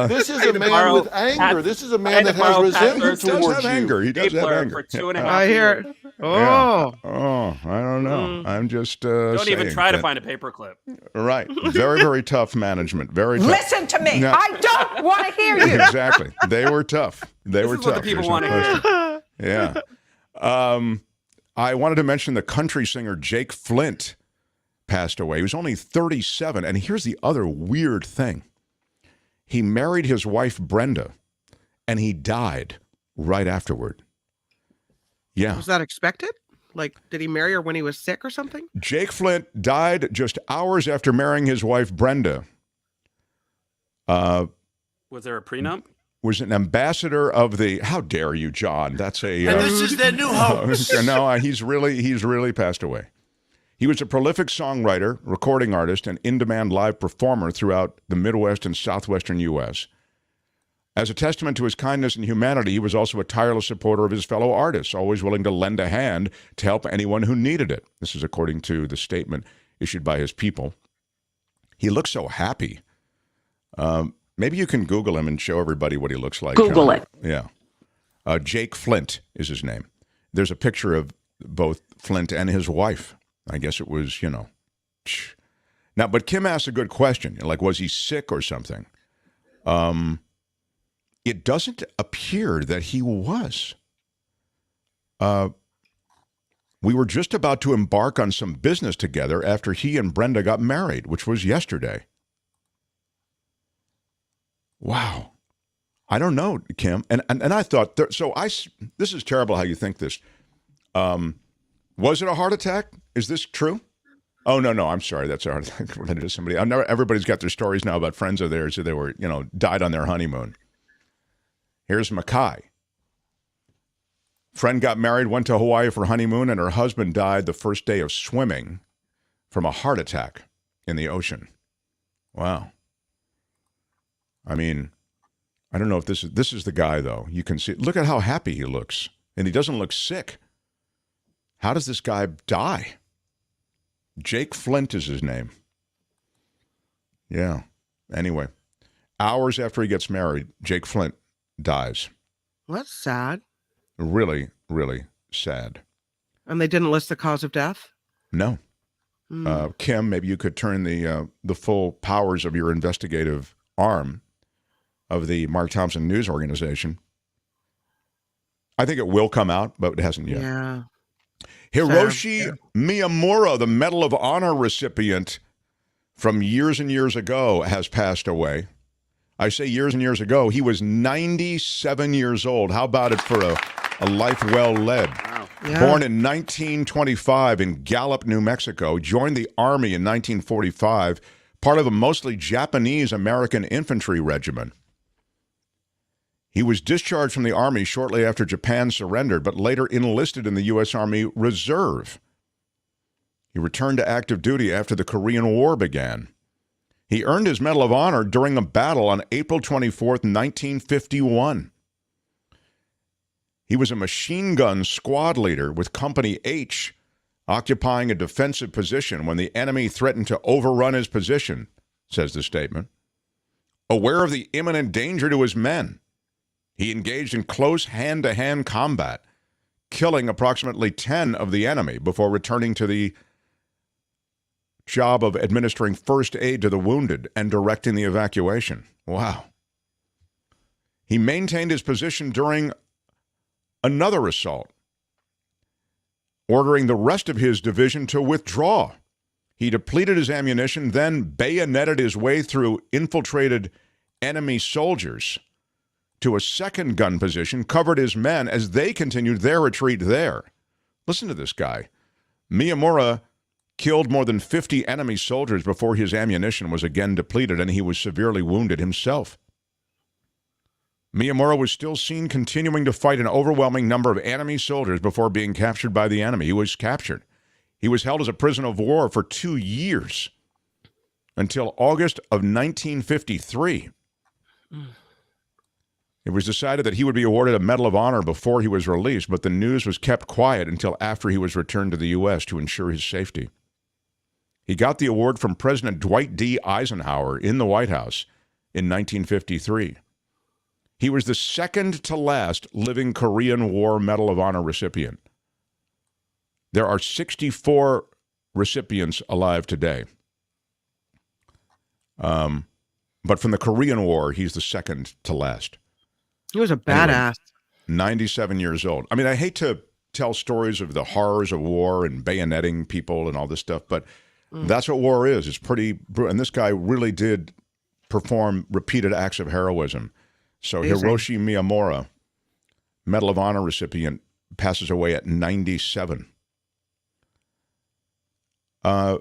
This is a man with anger. This is a man that has resentment towards you. Anger. He does have anger. For 2.5 I hear it. Oh. Yeah. Oh, I don't know. I'm just don't even try to find a paperclip. Right. Very, very tough management. Very tough. Listen to me. No. I don't want to hear you. Exactly. They were tough. They were tough. What the people want to hear. Yeah. I wanted to mention the country singer Jake Flint passed away. He was only 37. And here's the other weird thing. He married his wife, Brenda, and he died right afterward. Yeah. Was that expected? Like, did he marry her when he was sick or something? Jake Flint died just hours after marrying his wife, Brenda. Was there a prenup? Was an ambassador of the... How dare you, John? That's a... And this is their new host. No, he's really passed away. He was a prolific songwriter, recording artist, and in-demand live performer throughout the Midwest and Southwestern U.S. As a testament to his kindness and humanity, he was also a tireless supporter of his fellow artists, always willing to lend a hand to help anyone who needed it. This is according to the statement issued by his people. He looks so happy. Maybe you can Google him and show everybody what he looks like. Google it. Yeah. Jake Flint is his name. There's a picture of both Flint and his wife. I guess it was, Now, but Kim asked a good question, like, was he sick or something? It doesn't appear that he was. We were just about to embark on some business together after he and Brenda got married, which was yesterday. Wow. I don't know, Kim. And I thought, this is terrible how you think this. Was it a heart attack? Is this true? Oh, no, I'm sorry. That's a heart attack related to somebody. Everybody's got their stories now about friends of theirs who they were, died on their honeymoon. Here's Mackay. Friend got married, went to Hawaii for honeymoon, and her husband died the first day of swimming from a heart attack in the ocean. Wow. I mean, I don't know if this is the guy, though. You can see, look at how happy he looks. And he doesn't look sick. How does this guy die? Jake Flint is his name. Yeah. Anyway, hours after he gets married, Jake Flint dies. Well, that's sad. Really, really sad. And they didn't list the cause of death? No. Kim, maybe you could turn the full powers of your investigative arm of the Mark Thompson News Organization. I think it will come out, but it hasn't yet. Yeah. Hiroshi Miyamura, the Medal of Honor recipient from years and years ago, has passed away. I say years and years ago. He was 97 years old. How about it for a life well led? Yeah. Born in 1925 in Gallup, New Mexico, joined the Army in 1945, part of a mostly Japanese-American infantry regiment. He was discharged from the Army shortly after Japan surrendered, but later enlisted in the U.S. Army Reserve. He returned to active duty after the Korean War began. He earned his Medal of Honor during a battle on April 24th, 1951. He was a machine gun squad leader with Company H, occupying a defensive position when the enemy threatened to overrun his position, says the statement. Aware of the imminent danger to his men, he engaged in close hand-to-hand combat, killing approximately 10 of the enemy before returning to the job of administering first aid to the wounded and directing the evacuation. Wow. He maintained his position during another assault, ordering the rest of his division to withdraw. He depleted his ammunition, then bayoneted his way through infiltrated enemy soldiers to a second gun position, covered his men as they continued their retreat there. Listen to this guy. Miyamura killed more than 50 enemy soldiers before his ammunition was again depleted, and he was severely wounded himself. Miyamura was still seen continuing to fight an overwhelming number of enemy soldiers before being captured by the enemy. He was captured. He was held as a prisoner of war for 2 years until August of 1953. It was decided that he would be awarded a Medal of Honor before he was released, but the news was kept quiet until after he was returned to the U.S. to ensure his safety. He got the award from President Dwight D. Eisenhower in the White House in 1953. He was the second to last living Korean War Medal of Honor recipient. There are 64 recipients alive today. But from the Korean War, he's the second to last. He was a badass. Anyway, 97 years old. I mean, I hate to tell stories of the horrors of war and bayoneting people and all this stuff, but that's what war is. It's pretty brutal. And this guy really did perform repeated acts of heroism. So Hiroshi Miyamura, Medal of Honor recipient, passes away at 97. I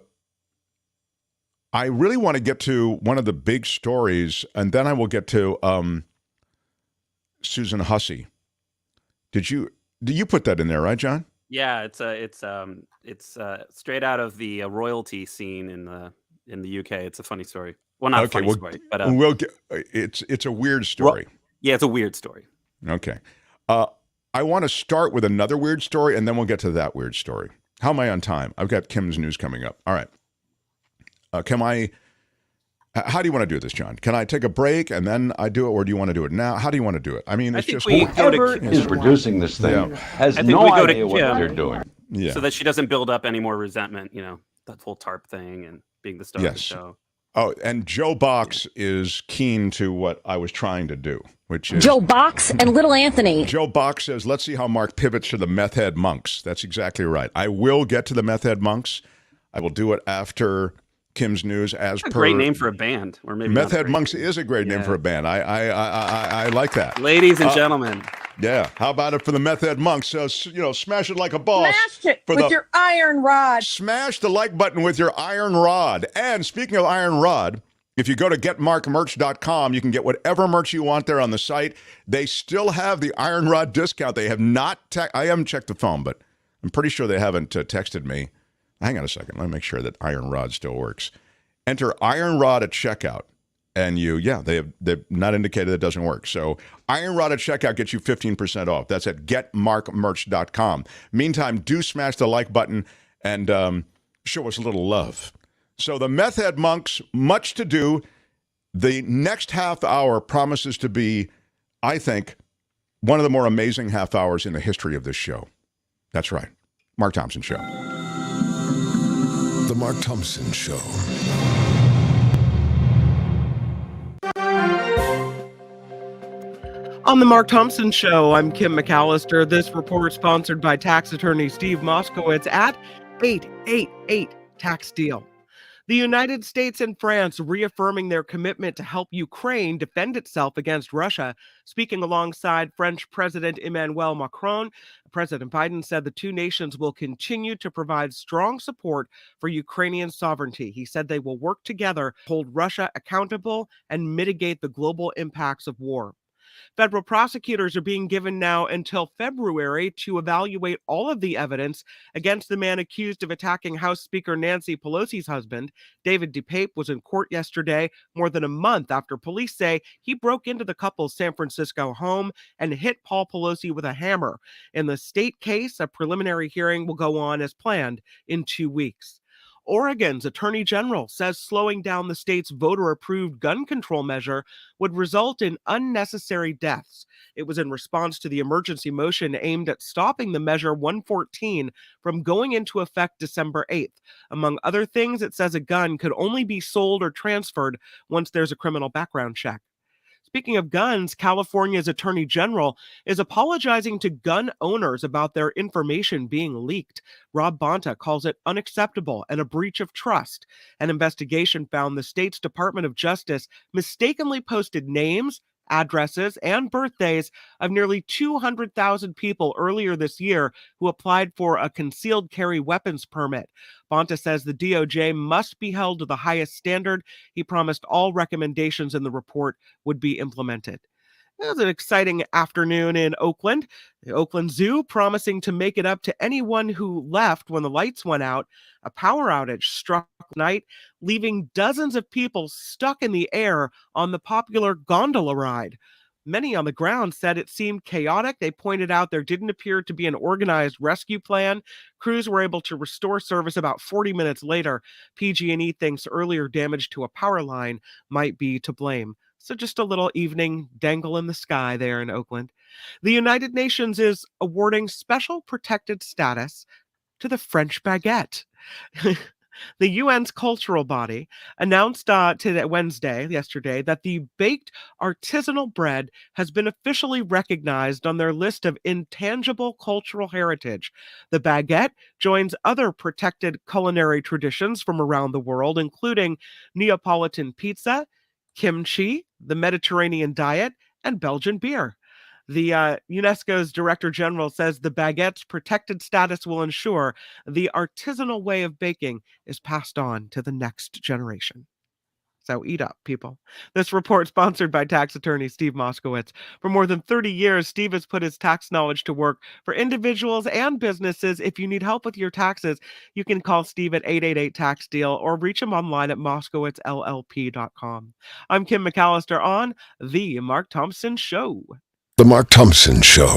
really want to get to one of the big stories, and then I will get to Susan Hussey. Did you put that in there, right, John? Yeah, it's straight out of the royalty scene in the UK. It's a funny story. Well, not a funny story, but it's a weird story. Yeah, it's a weird story. Okay. I want to start with another weird story, and then we'll get to that weird story. How am I on time? I've got Kim's news coming up. All right. How do you want to do this, John? Can I take a break and then I do it, or do you want to do it now? How do you want to do it? I mean, it's just whoever is producing this thing has no idea what they're doing. Yeah. So that she doesn't build up any more resentment, that whole TARP thing and being the star of the show. Oh, and Joe Box is keen to what I was trying to do, which is... Joe Box and Little Anthony. Joe Box says, let's see how Mark pivots to the meth head monks. That's exactly right. I will get to the meth head monks. I will do it after Kim's news as per... Great name for a band. Or maybe Meth Head Monks is a great name for a band. I like that. Ladies and gentlemen. Yeah. How about it for the Meth Head Monks? Smash it like a boss. Smash it with your iron rod. Smash the like button with your iron rod. And speaking of iron rod, if you go to getmarkmerch.com, you can get whatever merch you want there on the site. They still have the iron rod discount. They have not... I haven't checked the phone, but I'm pretty sure they haven't texted me. Hang on a second. Let me make sure that iron rod still works. enter Iron Rod at checkout. And they've not indicated that doesn't work. So Iron Rod at checkout gets you 15% off. That's at getmarkmerch.com. Meantime, do smash the like button and show us a little love. So the Meth Head Monks, much to do. The next half hour promises to be, I think, one of the more amazing half hours in the history of this show. That's right. Mark Thompson Show. The Mark Thompson Show. On the Mark Thompson Show, I'm Kim McAllister. This report sponsored by tax attorney Steve Moskowitz at 888 Tax Deal. The United States and France reaffirming their commitment to help Ukraine defend itself against Russia. Speaking alongside French President Emmanuel Macron, President Biden said the two nations will continue to provide strong support for Ukrainian sovereignty. He said they will work together, hold Russia accountable, and mitigate the global impacts of war. Federal prosecutors are being given now until February to evaluate all of the evidence against the man accused of attacking House Speaker Nancy Pelosi's husband. David DePape was in court yesterday, more than a month after police say he broke into the couple's San Francisco home and hit Paul Pelosi with a hammer. In the state case, a preliminary hearing will go on as planned in 2 weeks. Oregon's Attorney General says slowing down the state's voter-approved gun control measure would result in unnecessary deaths. It was in response to the emergency motion aimed at stopping the Measure 114 from going into effect December 8th. Among other things, it says a gun could only be sold or transferred once there's a criminal background check. Speaking of guns, California's Attorney General is apologizing to gun owners about their information being leaked. Rob Bonta calls it unacceptable and a breach of trust. An investigation found the state's Department of Justice mistakenly posted names, addresses, and birthdays of nearly 200,000 people earlier this year who applied for a concealed carry weapons permit. Bonta says the DOJ must be held to the highest standard. He promised all recommendations in the report would be implemented. It was an exciting afternoon in Oakland. The Oakland Zoo promising to make it up to anyone who left when the lights went out. A power outage struck night, leaving dozens of people stuck in the air on the popular gondola ride. Many on the ground said it seemed chaotic. They pointed out there didn't appear to be an organized rescue plan. Crews were able to restore service about 40 minutes later. PG&E thinks earlier damage to a power line might be to blame. So just a little evening dangle in the sky there in Oakland. The United Nations is awarding special protected status to the French baguette. The UN's cultural body announced yesterday, that the baked artisanal bread has been officially recognized on their list of intangible cultural heritage. The baguette joins other protected culinary traditions from around the world, including Neapolitan pizza, kimchi, the Mediterranean diet, and Belgian beer. The UNESCO's Director General says the baguette's protected status will ensure the artisanal way of baking is passed on to the next generation. So eat up, people. This report sponsored by tax attorney Steve Moskowitz. For more than 30 years, Steve has put his tax knowledge to work for individuals and businesses. If you need help with your taxes, you can call Steve at 888-TAX-DEAL or reach him online at moskowitzllp.com. I'm Kim McAllister on The Mark Thompson Show. The Mark Thompson Show.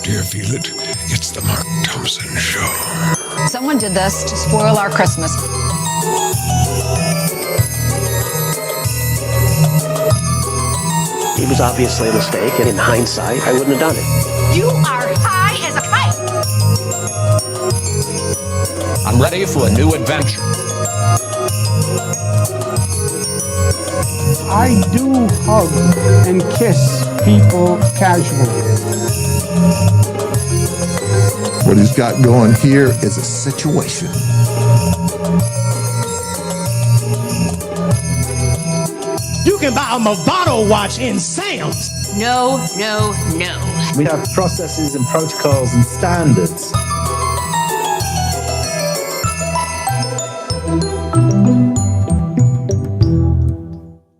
Do you feel it? It's the Mark Thompson Show. Someone did this to spoil our Christmas. It was obviously a mistake, and in hindsight, I wouldn't have done it. You are high as a kite. I'm ready for a new adventure. I do hug and kiss people casually. What he's got going here is a situation. You can buy a Movado watch in Sam's. No. We have processes and protocols and standards.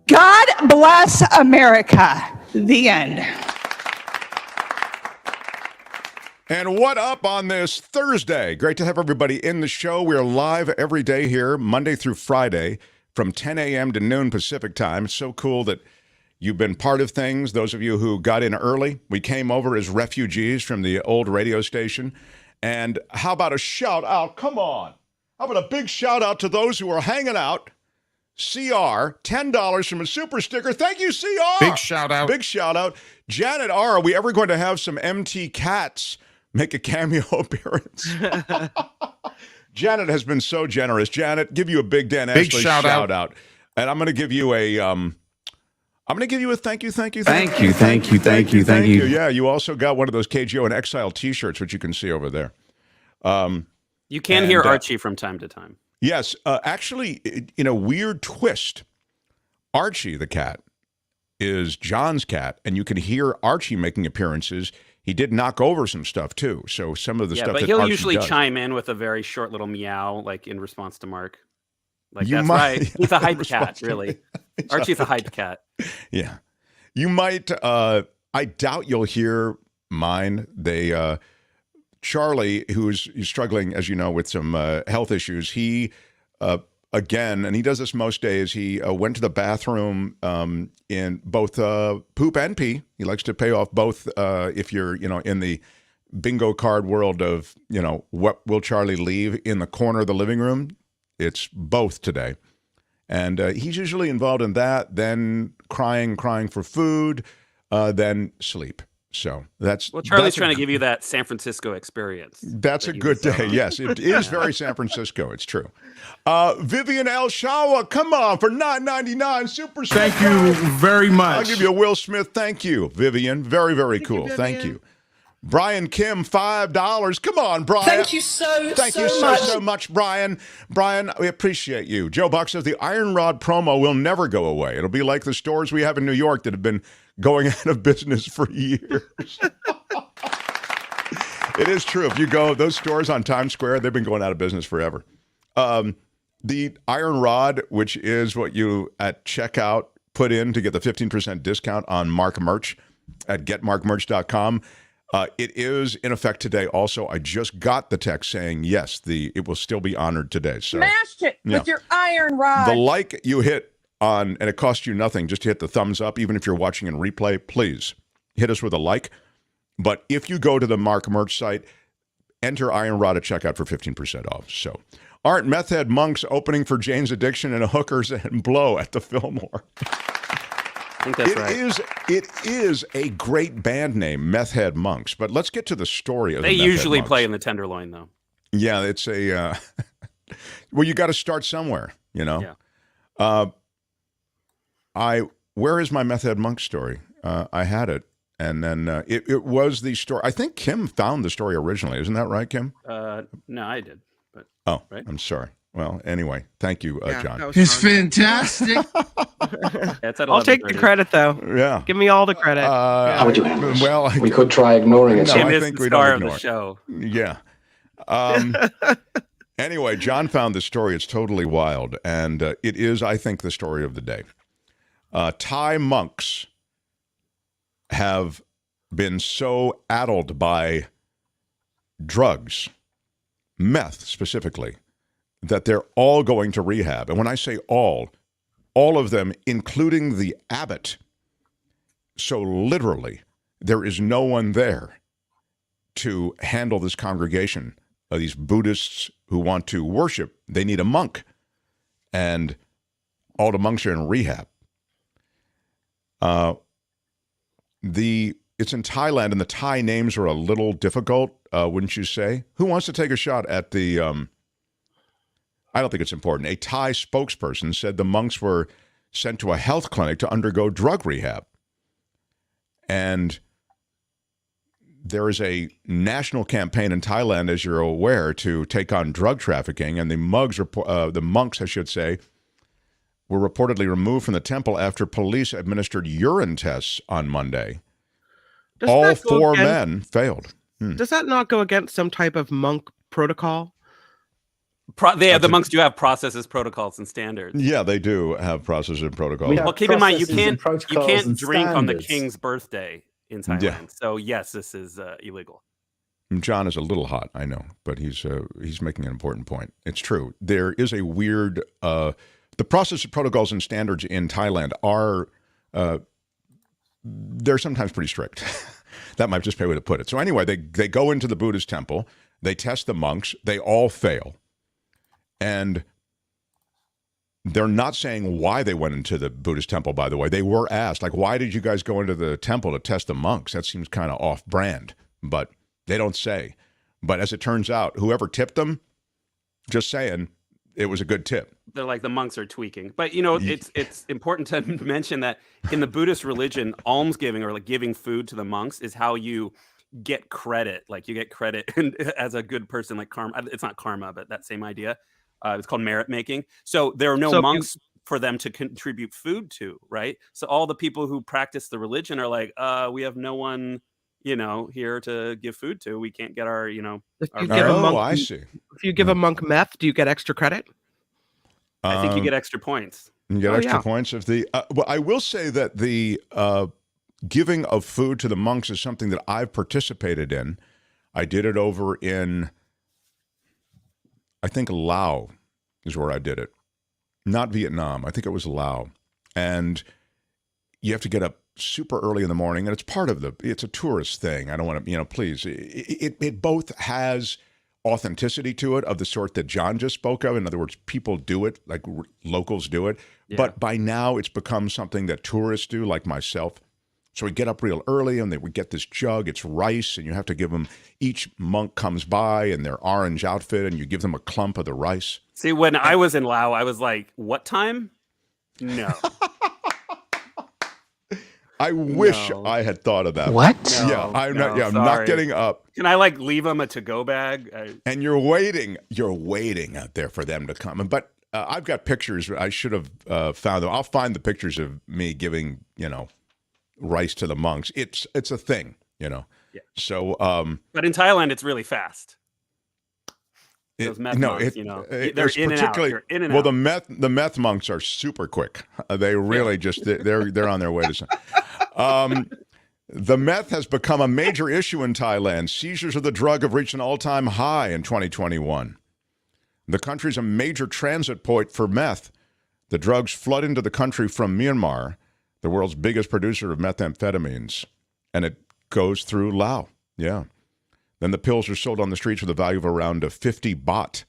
God bless America. The end. And what up on this Thursday? Great to have everybody in the show. We are live every day here, Monday through Friday, from 10 a.m. to noon Pacific time. It's so cool that you've been part of things. Those of you who got in early, we came over as refugees from the old radio station. And how about a shout out? Come on. How about a big shout out to those who are hanging out? CR, $10 from a super sticker. Thank you, CR. Big shout out. Big shout out. Janet R., are we ever going to have some MT Cats make a cameo appearance? Janet has been so generous. Janet, give you a big Dan Ashley shout out. And I'm going to give you a thank you. Yeah, you also got one of those KGO and Exile t-shirts, which you can see over there. You can hear Archie from time to time. Yes, actually, in a weird twist, Archie the cat is John's cat, and you can hear Archie making appearances. He did knock over some stuff too, so some of the stuff. But that he'll Archie usually does, chime in with a very short little meow, like in response to Mark. Like You that's might- right. He's a hype cat, response to really. He's Archie's a hype cat. Yeah, you might. I doubt you'll hear mine. They. Charlie, who's struggling, as you know, with some health issues, he, again, and he does this most days, he went to the bathroom in both poop and pee. He likes to pay off both if you're, in the bingo card world of, what will Charlie leave in the corner of the living room? It's both today. And he's usually involved in that, then crying for food, then sleep. So Charlie's trying to give you that San Francisco experience. That's a good day. Yes, it is very San Francisco. It's true. Vivian L. Shawa, come on, for $9.99 super. Thank you very much. I'll give you a Will Smith. Thank you, Vivian. Very, very cool. Thank you. Brian Kim, $5. Come on, Brian. Thank you so much, Brian. Brian, we appreciate you. Joe Buck says the Iron Rod promo will never go away. It'll be like the stores we have in New York that have been going out of business for years. It is true. If you go, those stores on Times Square, they've been going out of business forever. The Iron Rod, which is what you at checkout put in to get the 15% discount on Mark merch at getmarkmerch.com. It is in effect today. Also, I just got the text saying, yes, it will still be honored today. So Smash it with your iron rod. the like you hit on, and it costs you nothing just to hit the thumbs up, even if you're watching in replay, please hit us with a like. But if you go to the Mark merch site, enter Iron Rod at checkout for 15% off. So, aren't meth head monks opening for Jane's Addiction and Hookers and Blow at the Fillmore? I think that's right. It is a great band name, Meth Head Monks. But let's get to the story of They the Meth Head usually Monks. play in the Tenderloin, though. Yeah, it's a well, you got to start somewhere, Yeah. Where is my Meth Head Monk story? I had it, and then it was the story. I think Kim found the story originally. Isn't that right, Kim? No, I did. But right? I'm sorry. Well, anyway, thank you, John. It's fantastic. I'll take the credit, though. Yeah. Give me all the credit. How would you handle this? Well, we could try ignoring it. No, Jim I is think the we star don't of the ignore it. show. Yeah. Anyway, John found this story. It's totally wild, and it is, I think, the story of the day. Thai monks have been so addled by drugs, meth specifically, that they're all going to rehab. And when I say all of them, including the abbot. So literally, there is no one there to handle this congregation of these Buddhists who want to worship. They need a monk. And all the monks are in rehab. It's in Thailand, and the Thai names are a little difficult, wouldn't you say? Who wants to take a shot at the... I don't think it's important. A Thai spokesperson said the monks were sent to a health clinic to undergo drug rehab. And there is a national campaign in Thailand, as you're aware, to take on drug trafficking. And the monks, I should say, were reportedly removed from the temple after police administered urine tests on Monday. All four men failed. Does that not go against some type of monk protocol? The monks do have processes, protocols, and standards. Yeah, they do have processes and protocols. Well, keep in mind you can't drink on the standards. king's birthday in Thailand. Yeah. So yes, this is illegal. John is a little hot, I know, but he's making an important point. It's true. There is a weird the process of protocols and standards in Thailand are they're sometimes pretty strict. That might just be a way to put it. So anyway, they go into the Buddhist temple, they test the monks, they all fail. And they're not saying why they went into the Buddhist temple, by the way. They were asked, like, why did you guys go into the temple to test the monks? That seems kind of off-brand, but they don't say. But as it turns out, whoever tipped them, just saying, it was a good tip. They're like, the monks are tweaking. But, you know, it's important to mention that in the Buddhist religion, almsgiving or like giving food to the monks is how you get credit. Like you get credit as a good person, like karma. It's not karma, but that same idea. It's called merit making. So there are no monks for them to contribute food to, right? So all the people who practice the religion are like, we have no one, you know, here to give food to. We can't get our, you know. If you give a monk, I see. If you give a monk meth, do you get extra credit? I think you get extra points. You get extra points if the. Well, I will say that the giving of food to the monks is something that I've participated in. I did it over in, I think Laos is where I did it. Not Vietnam. I think it was Laos. And you have to get up super early in the morning, and it's part of it's a tourist thing. I don't want to, you know, please. It both has authenticity to it of the sort that John just spoke of. In other words, people do it, like locals do it. Yeah. But by now it's become something that tourists do, like myself. So we get up real early and we get this jug, it's rice, and you have to give them, each monk comes by in their orange outfit and you give them a clump of the rice. See, when I was in Laos, I was like, what time? No. I wish I had thought of that. What? No, yeah, I'm not getting up. Can I like leave them a to-go bag? And you're waiting out there for them to come. But I've got pictures. I should have found them. I'll find the pictures of me giving, you know, rice to the monks. It's a thing, you know. Yeah. So, but in Thailand, it's really fast. Those meth monks, you know, they're in and out. You're in and out. Well, the meth monks are super quick. They really just they're on their way to something. The meth has become a major issue in Thailand. Seizures of the drug have reached an all-time high in 2021. The country's a major transit point for meth. The drugs flood into the country from Myanmar, the world's biggest producer of methamphetamines, and it goes through Laos. Yeah. Then the pills are sold on the streets with a value of around 50 baht.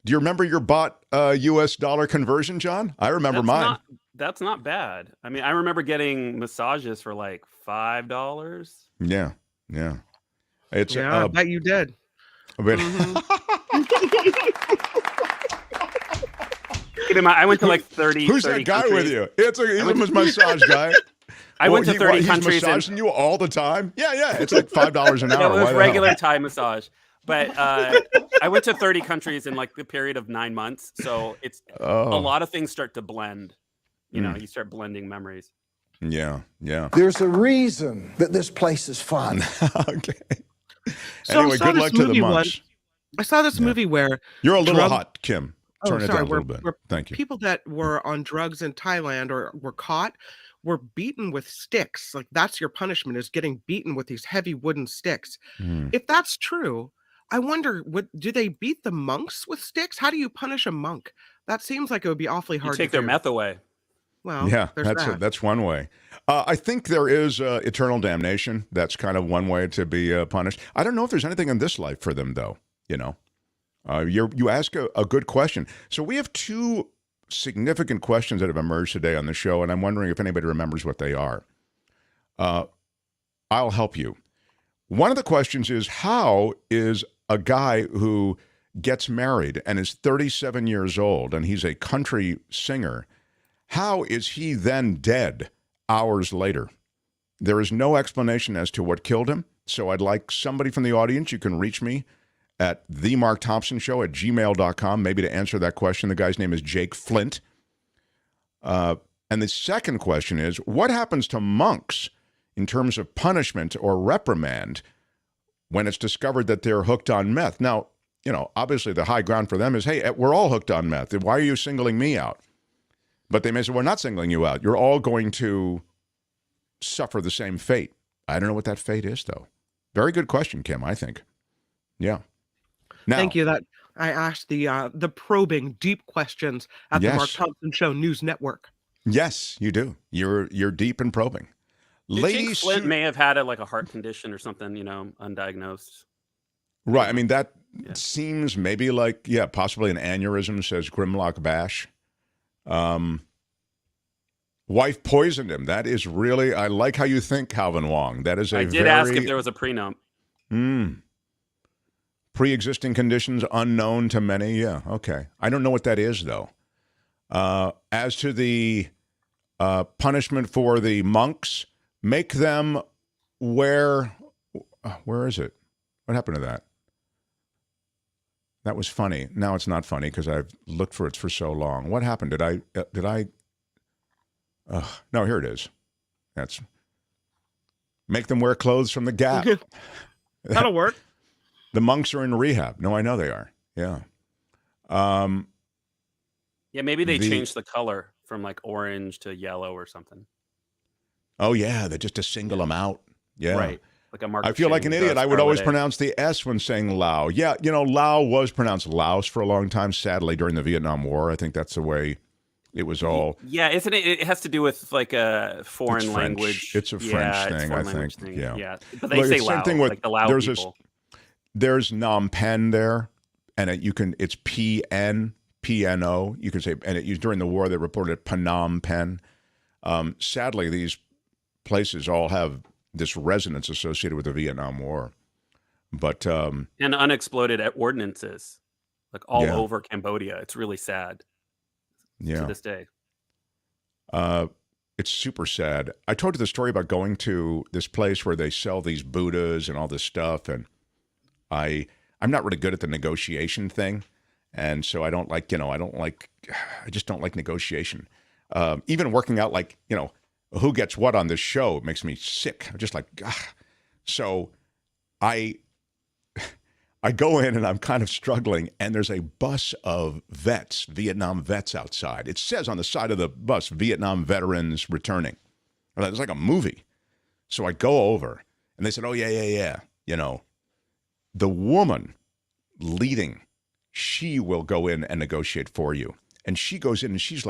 Do you remember your baht U.S. dollar conversion, John? I remember mine. That's not bad. I mean, I remember getting massages for like $5. Yeah. It's I bet you did. I went to like 30. Who's 30 that guy countries. with you? He's a massage guy. I went to 30 countries. He's massaging you all the time? Yeah. It's like $5 an hour. It was regular Thai massage. But I went to 30 countries in like the period of 9 months. So it's a lot of things start to blend. You know, you start blending memories. Yeah. There's a reason that this place is fun. Okay. So anyway, good luck to the monks. I saw this movie where you're a little hot, Kim. Turn it down a where, little bit. Where Thank you. People that were on drugs in Thailand or were caught were beaten with sticks. Like that's your punishment, is getting beaten with these heavy wooden sticks. If that's true, I wonder, do they beat the monks with sticks? How do you punish a monk? That seems like it would be awfully hard. You take their meth away. Well, yeah, that's one way. I think there is eternal damnation. That's kind of one way to be punished. I don't know if there's anything in this life for them, though. You know, you ask a good question. So we have two significant questions that have emerged today on the show, and I'm wondering if anybody remembers what they are. I'll help you. One of the questions is, how is a guy who gets married and is 37 years old, and he's a country singer, how is he then dead hours later? There is no explanation as to what killed him, so I'd like somebody from the audience. You can reach me at themarkthompsonshow@gmail.com, maybe to answer that question. The guy's name is Jake Flint. And the second question is, what happens to monks in terms of punishment or reprimand when it's discovered that they're hooked on meth? Now, you know, obviously the high ground for them is, hey, we're all hooked on meth. Why are you singling me out? But they may say, we're not singling you out. You're all going to suffer the same fate. I don't know what that fate is, though. Very good question, Kim, I think. Yeah. Now, Thank you. That I asked the probing, deep questions at the Mark Thompson Show News Network. Yes, you do. You're deep in probing. Lady Flint may have had a heart condition or something, undiagnosed. Right. I mean, that seems maybe like, possibly an aneurysm, says Grimlock Bash. Wife poisoned him. That is really, I like how you think, Calvin Wong. That is I did ask if there was a prenup. Pre-existing conditions unknown to many. Yeah, okay. I don't know what that is, though. As to the punishment for the monks, make them wear, where is it? What happened to that? That was funny. Now it's not funny because I've looked for it for so long. What happened? Did I? No, here it is. That's make them wear clothes from the Gap. That'll work. The monks are in rehab. No, I know they are. Yeah. Yeah, maybe they changed the color from orange to yellow or something. Oh yeah, they just to single them out. Yeah. Right. Like a mark. I feel like an idiot. I would always pronounce the S when saying Lao. Yeah, Lao was pronounced Laos for a long time, sadly, during the Vietnam War. I think that's the way it was all. Yeah, isn't it? It has to do with a foreign language. It's a French thing, I think. Yeah. But they say Lao, thing with, the Lao people. There's Phnom Penh there, and it's PN, PNO. You can say, and during the war they reported Phnom Penh. Sadly, these places all have this resonance associated with the Vietnam War, but and unexploded ordnances, all over Cambodia. It's really sad. To this day. It's super sad. I told you the story about going to this place where they sell these Buddhas and all this stuff, and I'm not really good at the negotiation thing, and so I just don't like negotiation. Even working out who gets what on this show makes me sick. I'm just so I go in and I'm kind of struggling, and there's a bus of vets, Vietnam vets outside. It says on the side of the bus, Vietnam veterans returning. It's like a movie. So I go over, and they said, oh, yeah. The woman leading, she will go in and negotiate for you. And she goes in, and she's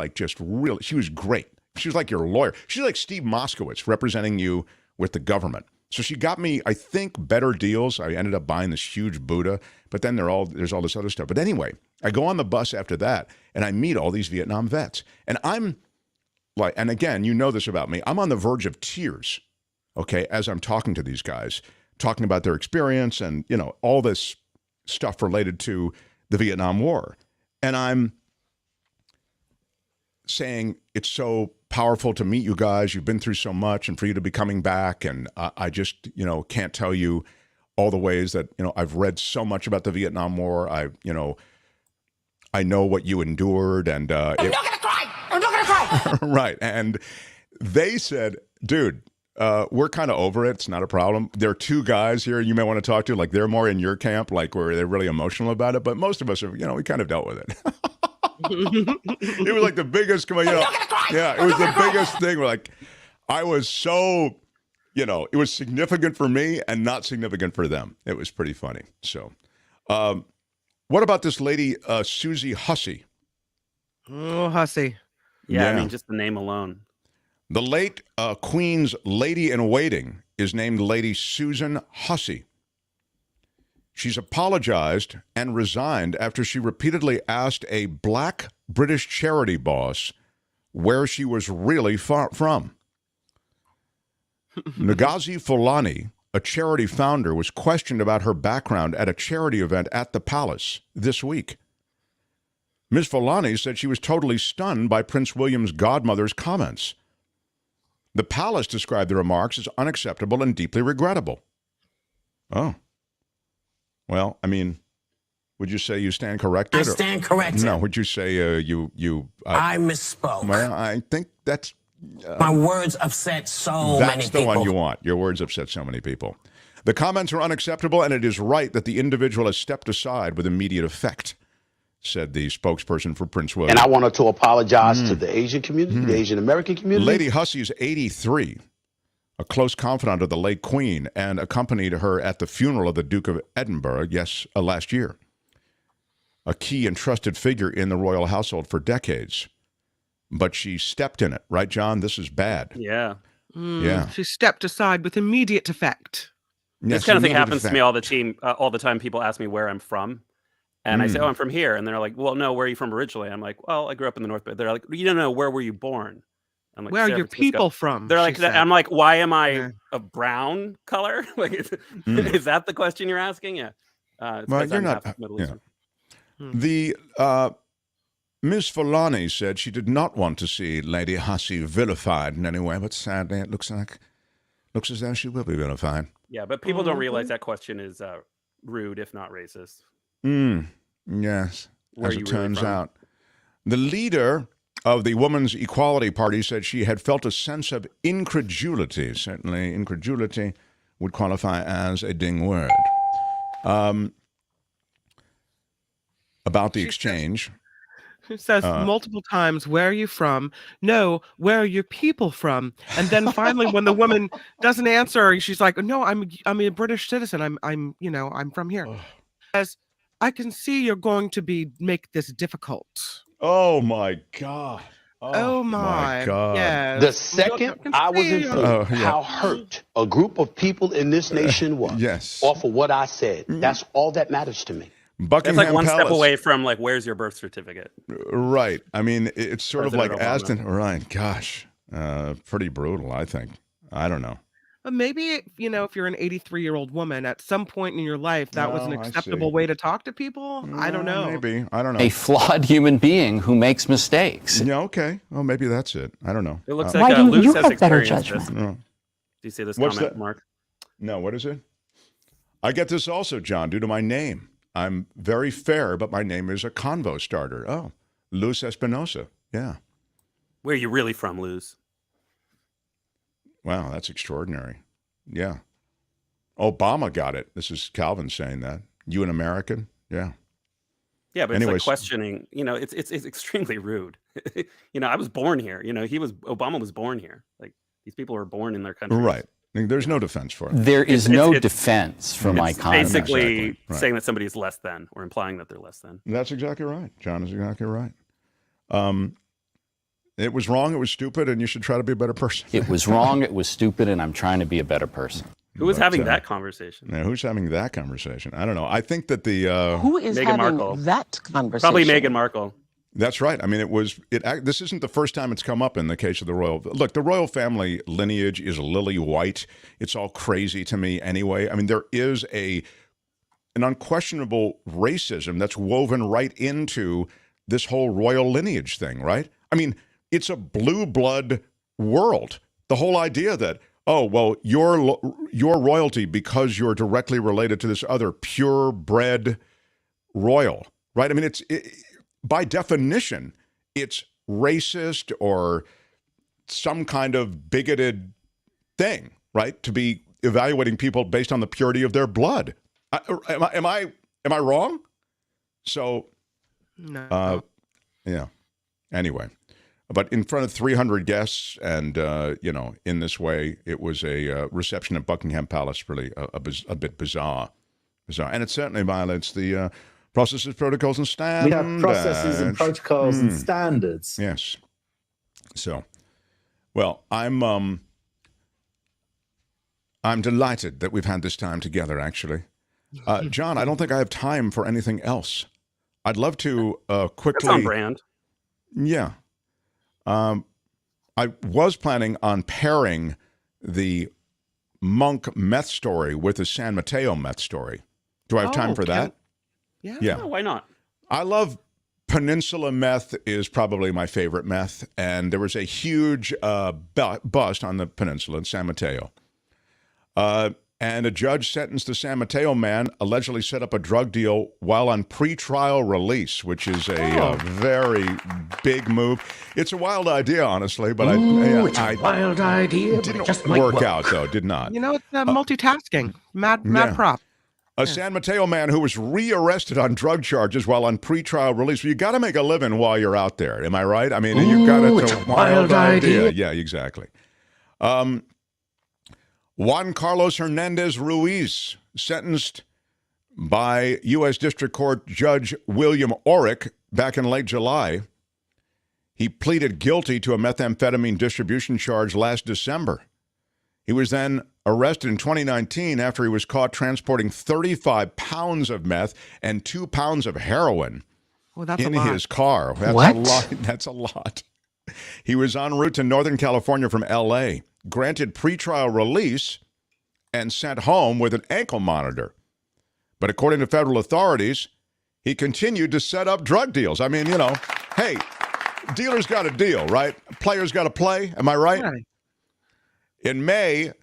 she was great. She was like your lawyer. She's like Steve Moskowitz representing you with the government. So she got me, I think, better deals. I ended up buying this huge Buddha, but then there's all this other stuff. But anyway, I go on the bus after that, and I meet all these Vietnam vets. And I'm and again, you know this about me, I'm on the verge of tears, okay, as I'm talking to these guys, talking about their experience and, all this stuff related to the Vietnam War. And I'm saying it's so powerful to meet you guys. You've been through so much, and for you to be coming back. And I just, can't tell you all the ways that, I've read so much about the Vietnam War. I know what you endured, and I'm not going to cry. I'm not going to cry. Right. And they said, dude, we're kind of over it. It's not a problem. There are two guys here you may want to talk to. They're more in your camp, where they're really emotional about it. But most of us are, we kind of dealt with it. It was the biggest, it was the biggest thing. I was so, it was significant for me and not significant for them. It was pretty funny. So, what about this lady, Susie Hussey? Oh, Hussey. Yeah, I mean, just the name alone. The late Queen's lady-in-waiting is named Lady Susan Hussey. She's apologized and resigned after she repeatedly asked a black British charity boss where she was really from. Ngozi Fulani, a charity founder, was questioned about her background at a charity event at the palace this week. Ms. Fulani said she was totally stunned by Prince William's godmother's comments. The palace described the remarks as unacceptable and deeply regrettable. Oh. Well, I mean, would you say you stand corrected? I stand corrected. No, would you say you? I misspoke. Well, I think that's... my words upset so many people. That's the one you want. Your words upset so many people. The comments are unacceptable, and it is right that the individual has stepped aside with immediate effect, said the spokesperson for Prince William. And I wanted to apologize to the Asian community, the Asian American community. Lady Hussey is 83. a close confidant of the late Queen, and accompanied her at the funeral of the Duke of Edinburgh, last year. A key and trusted figure in the royal household for decades. But she stepped in it, right, John? This is bad. Yeah. Yeah. She stepped aside with immediate effect. This kind of thing happens to me all the time. People ask me where I'm from. And I say, I'm from here. And they're like, well, no, where are you from originally? I'm like, well, I grew up in the North. But they're like, you don't know, where were you born? I'm like, where are your people from? They're like, I'm like, why am I a brown color? Like, is that the question you're asking? Yeah. Well, you're not. Yeah. The Ms. Fulani said she did not want to see Lady Hussey vilified in any way, but sadly, it looks as though she will be vilified. Yeah, but people don't realize that question is rude, if not racist. Yes, as it turns out. The leader of the Women's Equality Party said she had felt a sense of incredulity. Certainly, incredulity would qualify as a ding word. About the exchange. She says multiple times, where are you from? No, where are your people from? And then finally, when the woman doesn't answer, she's like, no, I'm a British citizen. I'm from here. As I can see you're going to make this difficult. Oh my God. Oh my God. Yes. The second I was informed how hurt a group of people in this nation was off of what I said, that's all that matters to me. Buckingham That's like one Palace. step away from like, where's your birth certificate? Right. I mean, it's sort of like Obama. Aston. Right. Gosh. Pretty brutal, I think. I don't know. Maybe, if you're an 83-year-old woman, at some point in your life, that was an acceptable way to talk to people. I don't know. Maybe. I don't know. A flawed human being who makes mistakes. Yeah, okay. Well, maybe that's it. I don't know. It looks like Luce has experienced this. No. Do you see this What's comment, that? Mark? No, what is it? I get this also, John, due to my name. I'm very fair, but my name is a convo starter. Oh, Luz Espinosa. Yeah. Where are you really from, Luz? Wow, that's extraordinary. Yeah. Obama got it. This is Calvin saying that. You an American? Yeah. Yeah, but Anyways. it's like questioning, it's extremely rude. I was born here. Obama was born here. Like, these people were born in their country. Right. There's no defense for it. There is no defense for my conduct. Basically saying that somebody is less than or implying that they're less than. That's exactly right. John is exactly right. It was wrong, it was stupid, and you should try to be a better person. It was wrong, it was stupid, and I'm trying to be a better person. Who is having that conversation? Yeah, who's having that conversation? I don't know. I think that who is Meghan having Markle. that conversation? Probably Meghan Markle. That's right. I mean, this isn't the first time it's come up in the case of the royal. Look, the royal family lineage is lily white. It's all crazy to me anyway. I mean, there is an unquestionable racism that's woven right into this whole royal lineage thing, right? I mean, it's a blue blood world. The whole idea that, oh, well, your royalty because you're directly related to this other purebred royal, right? I mean, by definition, it's racist or some kind of bigoted thing, right? To be evaluating people based on the purity of their blood. Am I wrong? So, no. Yeah. Anyway, but in front of 300 guests, and in this way, it was a reception at Buckingham Palace, really a bit bizarre, and it certainly violates the. Processes, protocols, and standards. We have processes and protocols and standards. Yes. So, well, I'm delighted that we've had this time together, actually. John, I don't think I have time for anything else. I'd love to quickly... That's on brand. Yeah. I was planning on pairing the Monk meth story with the San Mateo meth story. Do I have time for that? Yeah. Oh, why not? I love Peninsula meth is probably my favorite meth, and there was a huge bust on the peninsula in San Mateo. And a judge sentenced the San Mateo man allegedly set up a drug deal while on pretrial release, which is a very big move. It's a wild idea, honestly, but it's a wild idea. It didn't work out, though. Did not. It's multitasking. Mad prop. A San Mateo man who was rearrested on drug charges while on pretrial release. Well, you got to make a living while you're out there. Am I right? I mean, you got to. It's a wild idea. Yeah, exactly. Juan Carlos Hernandez Ruiz, sentenced by U.S. District Court Judge William Orrick back in late July. He pleaded guilty to a methamphetamine distribution charge last December. He was then arrested in 2019 after he was caught transporting 35 pounds of meth and 2 pounds of heroin in his car. That's What? a lot. That's a lot. He was en route to Northern California from L.A., granted pretrial release, and sent home with an ankle monitor. But according to federal authorities, he continued to set up drug deals. I mean, hey, dealers got a deal, right? Players got to play. Am I right? Right. In May,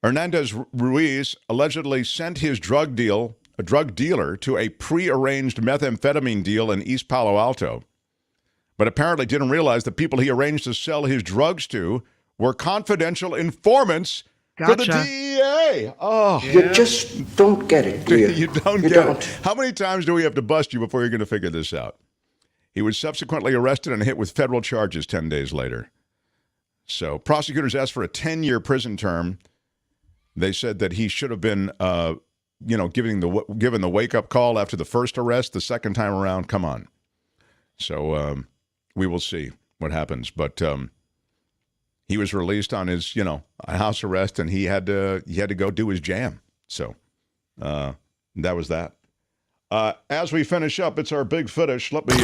Hernandez Ruiz allegedly sent his drug dealer to a prearranged methamphetamine deal in East Palo Alto, but apparently didn't realize the people he arranged to sell his drugs to were confidential informants for the DEA. Oh, You just don't get it, do you? You don't get it. How many times do we have to bust you before you're going to figure this out? He was subsequently arrested and hit with federal charges 10 days later. So prosecutors asked for a 10-year prison term. They said that he should have been, given the wake-up call after the first arrest. The second time around, come on. So we will see what happens. But he was released on his, house arrest, and he had to go do his jam. So that was that. As we finish up, it's our big finish. Let me.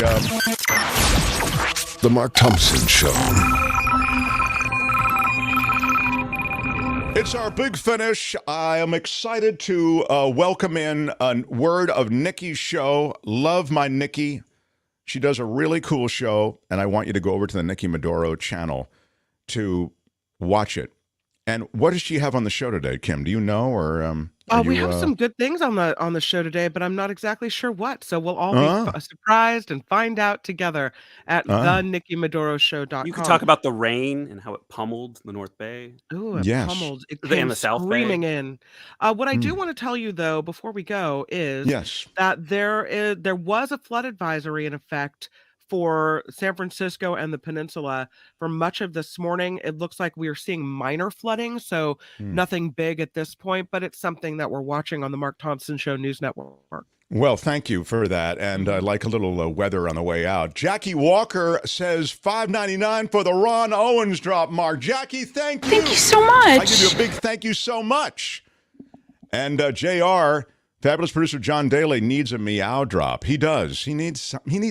The Mark Thompson Show. It's our big finish. I am excited to welcome in a word of Nikki's show. Love my Nikki. She does a really cool show, and I want you to go over to the Nikki Maduro channel to watch it. And what does she have on the show today, Kim? Do you know, or we have some good things on the show today, but I'm not exactly sure what. So we'll all be surprised and find out together at thenickymaduroshow.com. You could talk about the rain and how it pummeled the North Bay. Ooh, it Yes. pummeled. It And came the South Bay. screaming in. What I do want to tell you, though, before we go, is Yes. that there was a flood advisory in effect for San Francisco and the peninsula for much of this morning. It looks like we are seeing minor flooding, so nothing big at this point, but it's something that we're watching on the Mark Thompson Show News Network. Well, thank you for that, and I like a little weather on the way out. Jackie Walker says $5.99 for the Ron Owens drop, Mark. Jackie, thank you. Thank you so much. I give you a big thank you so much. And JR, fabulous producer John Daly needs a meow drop. He does. He needs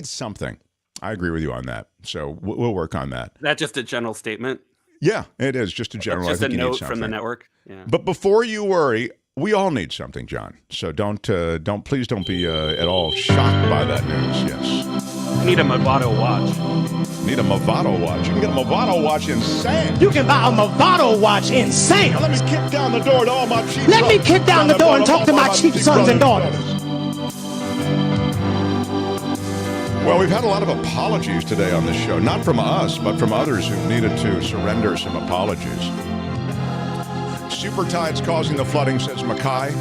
something. I agree with you on that. So we'll work on that. That's just a general statement. Yeah, it is just a general. That's just I think a you need note from the something. network. Yeah. But before you worry, we all need something, John. So please don't be at all shocked by that news. Yes. I need a Movado watch. Need a Movado watch. You can get a Movado watch in Sam. You can buy a Movado watch in Sam. Now let me kick down the door to all my cheap Let me brothers. kick down the door and talk to my cheap sons and daughters. Well, we've had a lot of apologies today on this show. Not from us, but from others who needed to surrender some apologies. Super tides causing the flooding, says Mackay.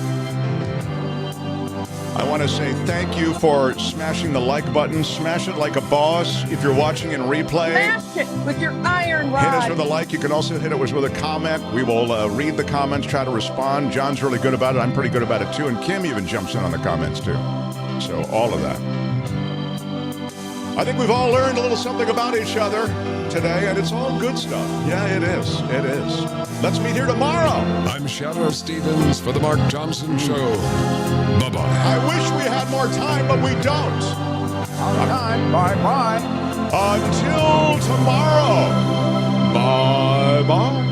I want to say thank you for smashing the like button. Smash it like a boss. If you're watching in replay, Smash it with your iron rod. hit us with a like. You can also hit it with a comment. We will read the comments, try to respond. John's really good about it. I'm pretty good about it, too. And Kim even jumps in on the comments, too. So all of that. I think we've all learned a little something about each other today, and it's all good stuff. Yeah, it is. It is. Let's meet here tomorrow. I'm Shadow Stevens for the Mark Thompson Show. Bye-bye. I wish we had more time, but we don't. All right, bye-bye. Until tomorrow. Bye-bye.